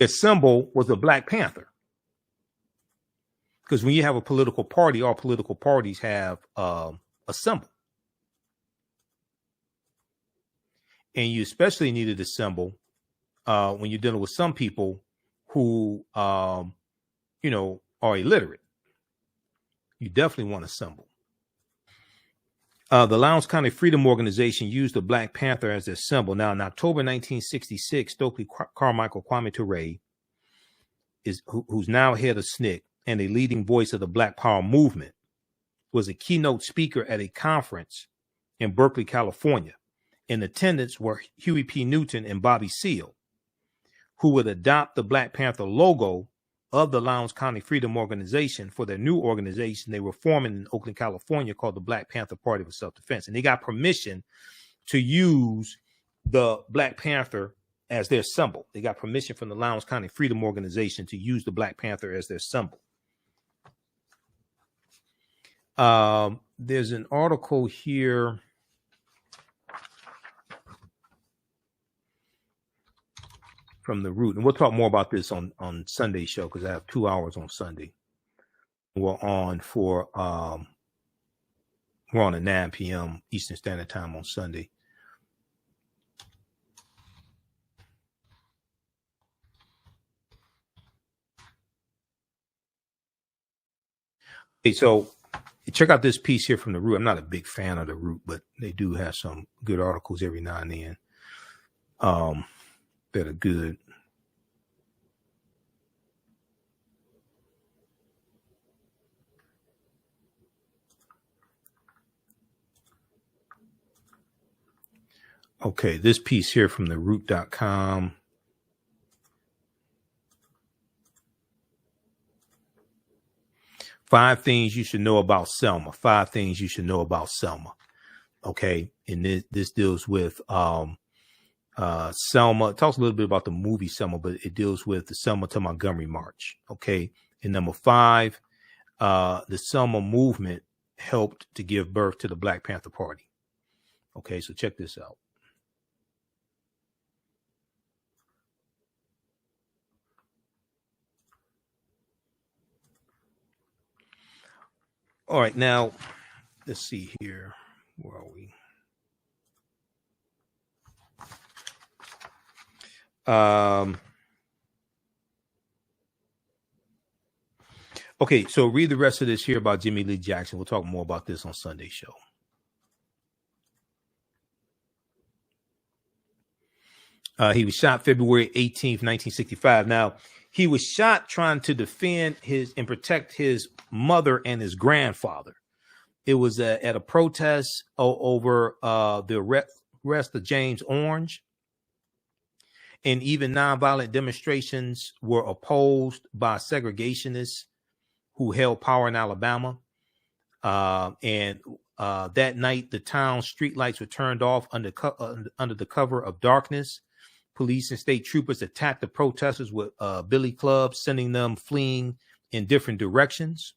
symbol was a Black Panther. Because when you have a political party, all political parties have a symbol. And you especially needed a symbol when you're dealing with some people who, are illiterate. You definitely want a symbol. The Lowndes County Freedom Organization used the Black Panther as their symbol. Now, in October 1966, Stokely Carmichael Kwame Ture, who's now head of SNCC and a leading voice of the Black Power movement, was a keynote speaker at a conference in Berkeley, California. In attendance were Huey P. Newton and Bobby Seale, who would adopt the Black Panther logo of the Lowndes County Freedom Organization for their new organization they were forming in Oakland, California, called the Black Panther Party for Self-Defense. And they got permission to use the Black Panther as their symbol. They got permission from the Lowndes County Freedom Organization to use the Black Panther as their symbol. There's an article here from the root, and we'll talk more about this on Sunday's show because I have 2 hours on Sunday. We're on at 9 p.m. Eastern Standard Time on Sunday. Okay, so check out this piece here from the Root. I'm not a big fan of the Root, but they do have some good articles every now and then that are good. Okay, this piece here from theroot.com. Five things you should know about Selma. 5 things you should know about Selma. Okay, and this deals with Selma. It talks a little bit about the movie Selma, but it deals with the Selma to Montgomery March. Okay, and number 5, the Selma movement helped to give birth to the Black Panther Party. Okay, so check this out. All right, now let's see here. Where are we? Okay, so read the rest of this here about Jimmie Lee Jackson. We'll talk more about this on Sunday's show. He was shot February 18th, 1965. Now, he was shot trying to defend and protect his mother and his grandfather. It was at a protest over the arrest of James Orange. And even nonviolent demonstrations were opposed by segregationists who held power in Alabama. And that night, the town's streetlights were turned off under the cover of darkness. Police and state troopers attacked the protesters with billy clubs, sending them fleeing in different directions.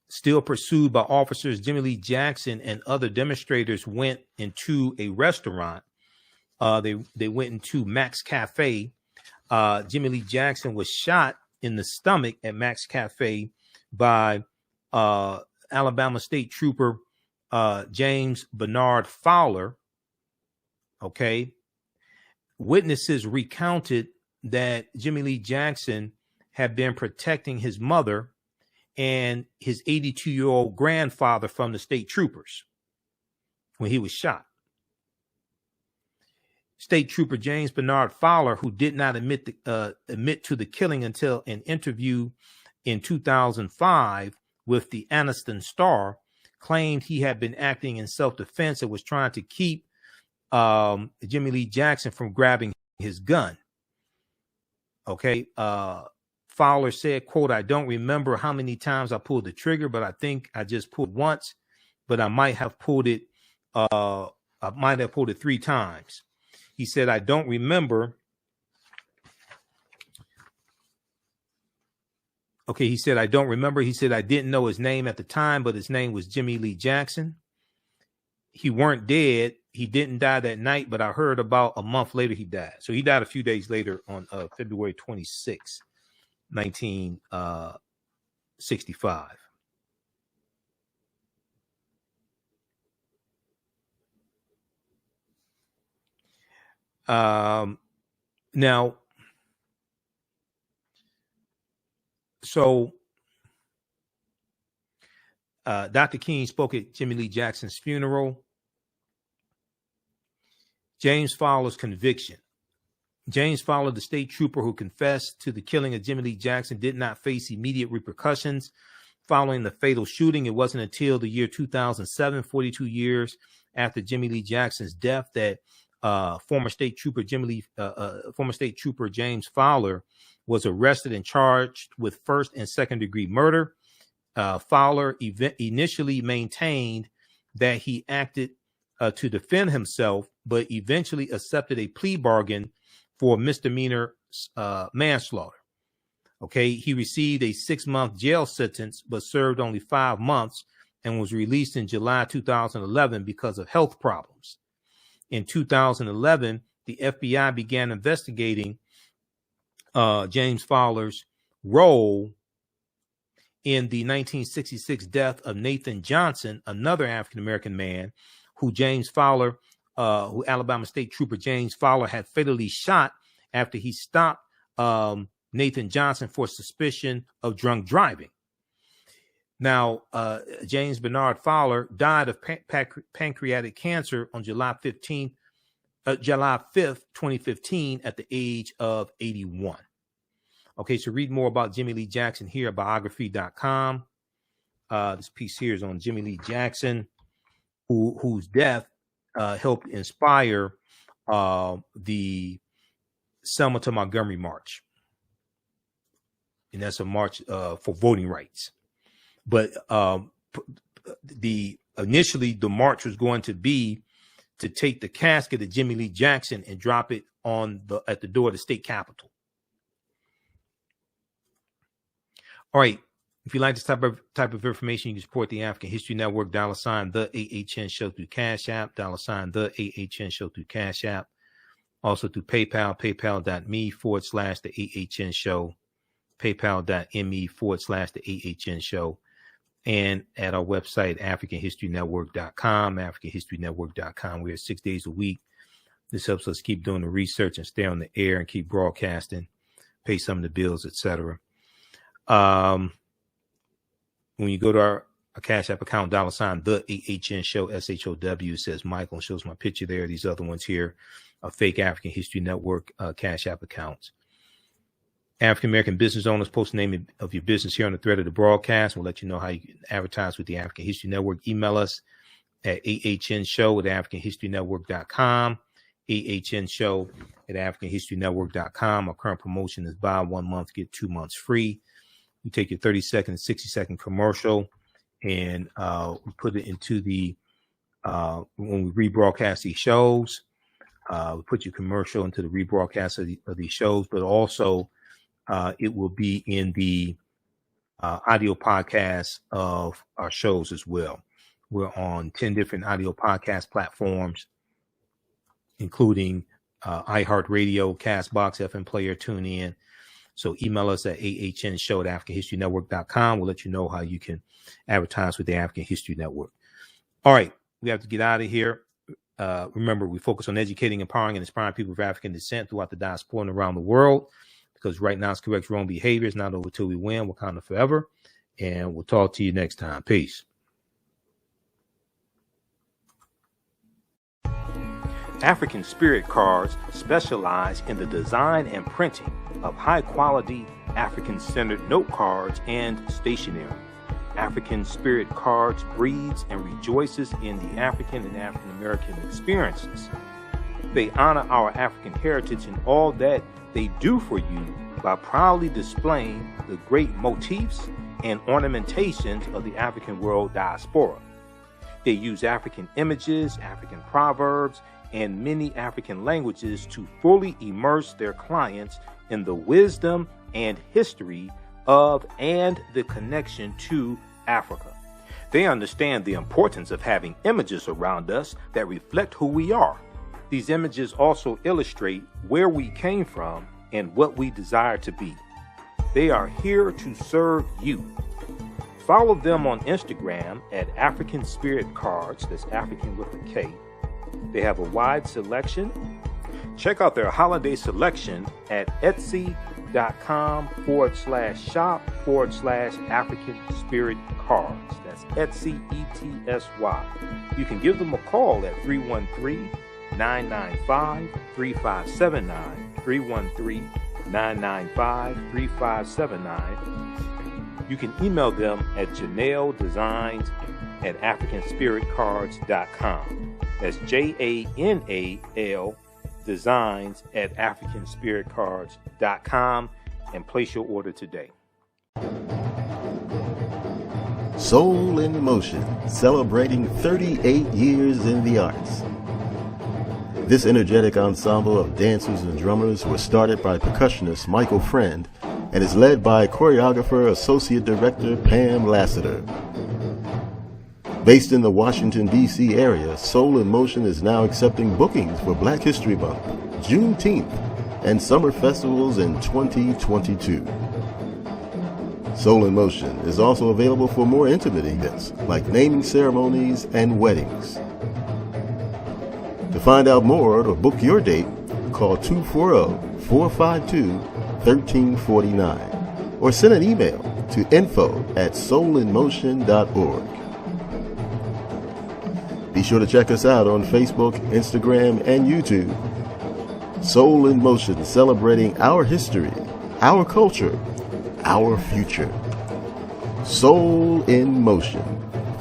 Still pursued by officers, Jimmie Lee Jackson and other demonstrators went into a restaurant. They went into Max Cafe. Jimmie Lee Jackson was shot in the stomach at Max Cafe by Alabama State Trooper James Bernard Fowler. Okay. Witnesses recounted that Jimmie Lee Jackson had been protecting his mother and his 82-year-old grandfather from the state troopers when he was shot. State Trooper James Bernard Fowler, who did not admit to the killing until an interview in 2005 with the Anniston Star, claimed he had been acting in self-defense and was trying to keep Jimmie Lee Jackson from grabbing his gun. Okay. Fowler said, quote, "I don't remember how many times I pulled the trigger, but I think I just pulled once, but I might have pulled it 3 times. He said, I don't remember. Okay, he said, I don't remember. He said, I didn't know his name at the time, but his name was Jimmie Lee Jackson. He weren't dead. He didn't die that night, but I heard about a month later he died. So he died a few days later on February 26, 1965. Now, so Dr. King spoke at Jimmie Lee Jackson's funeral. James Fowler's conviction. James Fowler, the state trooper who confessed to the killing of Jimmie Lee Jackson, did not face immediate repercussions following the fatal shooting. It wasn't until the year 2007, 42 years after Jimmie Lee Jackson's death, that former state trooper James Fowler was arrested and charged with first and second degree murder. Fowler initially maintained that he acted to defend himself, but eventually accepted a plea bargain for misdemeanor manslaughter. Okay, he received a 6-month jail sentence, but served only 5 months and was released in July 2011 because of health problems. In 2011, the FBI began investigating James Fowler's role in the 1966 death of Nathan Johnson, another African-American man who Alabama State Trooper James Fowler had fatally shot after he stopped Nathan Johnson for suspicion of drunk driving. Now, James Bernard Fowler died of pancreatic cancer on July 5th, 2015 at the age of 81. Okay, so read more about Jimmie Lee Jackson here at biography.com. This piece here is on Jimmie Lee Jackson, whose death helped inspire the Selma to Montgomery March. And that's a march for voting rights. But initially the march was going to be to take the casket of Jimmie Lee Jackson and drop it at the door of the state capitol. All right. If you like this type of information, you can support the African History Network, $ the AHN Show through Cash App, $ the AHN Show through Cash App. Also through PayPal, paypal.me/the AHN Show, paypal.me/the AHN Show, and at our website, AfricanHistoryNetwork.com, AfricanHistoryNetwork.com. We're 6 days a week. This helps us keep doing the research and stay on the air and keep broadcasting, pay some of the bills, etc. When you go to our Cash App account, $ the AHN Show, SHOW, it says Michael and shows my picture there. These other ones here are fake African History Network Cash App accounts. African American business owners, post the name of your business here on the thread of the broadcast. We'll let you know how you can advertise with the African History Network. Email us at ahnshow@africanhistorynetwork.com, ahnshow@africanhistorynetwork.com. Our current promotion is buy 1 month, get 2 months free. We take your 30-second, 60-second commercial and we put it into the when we rebroadcast these shows. We put your commercial into the rebroadcast of these shows, but also it will be in the audio podcast of our shows as well. We're on 10 different audio podcast platforms, including iHeartRadio, Castbox, FM Player, TuneIn. So email us at ahnshow@africanhistorynetwork.com. We'll let you know how you can advertise with the African History Network. All right, we have to get out of here. Remember, we focus on educating, empowering, and inspiring people of African descent throughout the diaspora and around the world, because right now it's correct wrong behavior. It's not over till we win. Wakanda forever. And we'll talk to you next time. Peace. African Spirit Cards specialize in the design and printing of high-quality African-centered note cards and stationery. African Spirit Cards breeds and rejoices in the African and African-American experiences. They honor our African heritage in all that they do for you by proudly displaying the great motifs and ornamentations of the African world diaspora. They use African images, African proverbs, and many African languages to fully immerse their clients in the wisdom and history of and the connection to Africa. They understand the importance of having images around us that reflect who we are. These images also illustrate where we came from and what we desire to be. They are here to serve you. Follow them on Instagram at African Spirit Cards, that's African with a K. They have a wide selection. Check out their holiday selection at etsy.com/shop/African Spirit Cards. That's Etsy, ETSY. You can give them a call at 313-995-3579, 313-995-3579. You can email them at janeldesigns@africanspiritcards.com. That's JANAL designs@africanspiritcards.com, and place your order today. Soul in Motion, celebrating 38 years in the arts. This energetic ensemble of dancers and drummers was started by percussionist Michael Friend and is led by choreographer Associate Director Pam Lassiter. Based in the Washington, D.C. area, Soul in Motion is now accepting bookings for Black History Month, Juneteenth, and summer festivals in 2022. Soul in Motion is also available for more intimate events like naming ceremonies and weddings. To find out more or to book your date, call 240-452-1349 or send an email to info@soulinmotion.org. Be sure to check us out on Facebook, Instagram, and YouTube. Soul in Motion, celebrating our history, our culture, our future. Soul in Motion.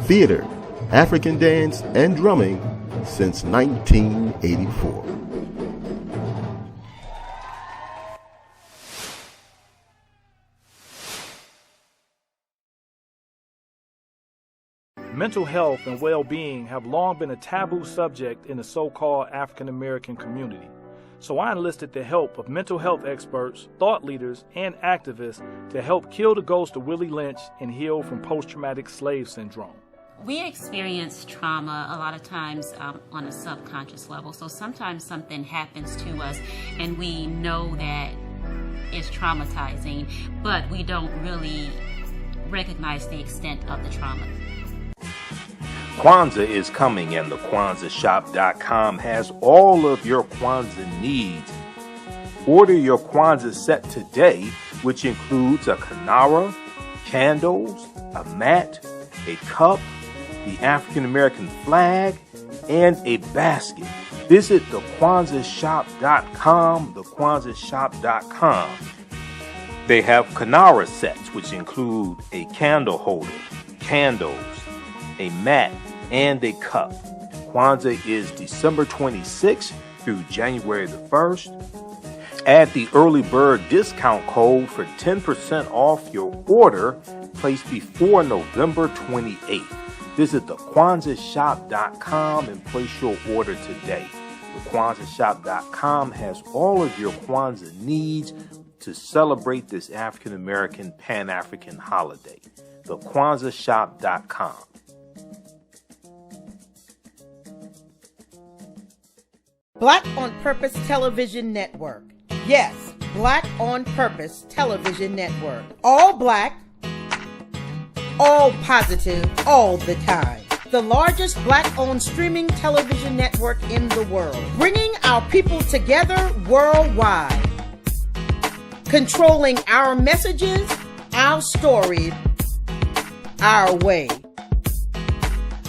Theater, African dance, and drumming since 1984. Mental health and well-being have long been a taboo subject in the so-called African American community. So I enlisted the help of mental health experts, thought leaders, and activists to help kill the ghost of Willie Lynch and heal from post-traumatic slave syndrome. We experience trauma a lot of times on a subconscious level. So sometimes something happens to us and we know that it's traumatizing, but we don't really recognize the extent of the trauma. Kwanzaa is coming, and the KwanzaaShop.com has all of your Kwanzaa needs. Order your Kwanzaa set today, which includes a kinara, candles, a mat, a cup, the African American flag, and a basket. Visit the KwanzaaShop.com, TheAHNShow.com. They have kinara sets, which include a candle holder, candles, a mat, and a cup. Kwanzaa is December 26th through January the 1st. Add the early bird discount code for 10% off your order placed before November 28th. Visit the KwanzaaShop.com and place your order today. The KwanzaaShop.com has all of your Kwanzaa needs to celebrate this African American Pan-African holiday. The KwanzaaShop.com. Black on Purpose Television Network. Yes, Black on Purpose Television Network. All black, all positive, all the time. The largest black-owned streaming television network in the world. Bringing our people together worldwide. Controlling our messages, our stories, our way.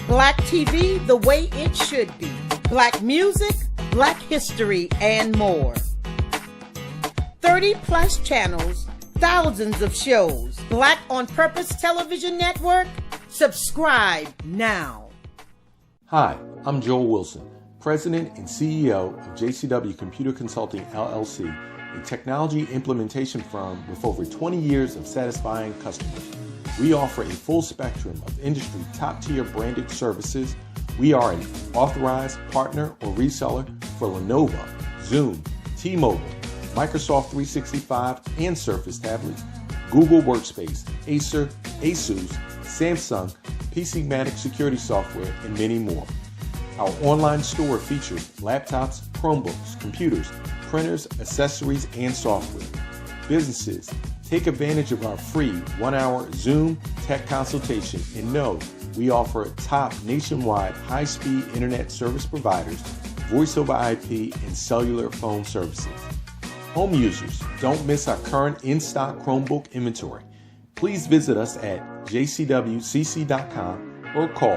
Black TV the way it should be. Black music, Black history, and more. 30 plus channels, thousands of shows. Black on Purpose Television Network. Subscribe now. Hi, I'm Joel Wilson, President and CEO of JCW Computer Consulting LLC, a technology implementation firm with over 20 years of satisfying customers. We offer a full spectrum of industry top-tier branded services. We are an authorized partner or reseller for Lenovo, Zoom, T-Mobile, Microsoft 365 and Surface tablets, Google Workspace, Acer, Asus, Samsung, PCmatic security software, and many more. Our online store features laptops, Chromebooks, computers, printers, accessories, and software. Businesses, take advantage of our free 1-hour Zoom tech consultation and know we offer top nationwide high-speed internet service providers, voice over IP, and cellular phone services. Home users, don't miss our current in-stock Chromebook inventory. Please visit us at jcwcc.com or call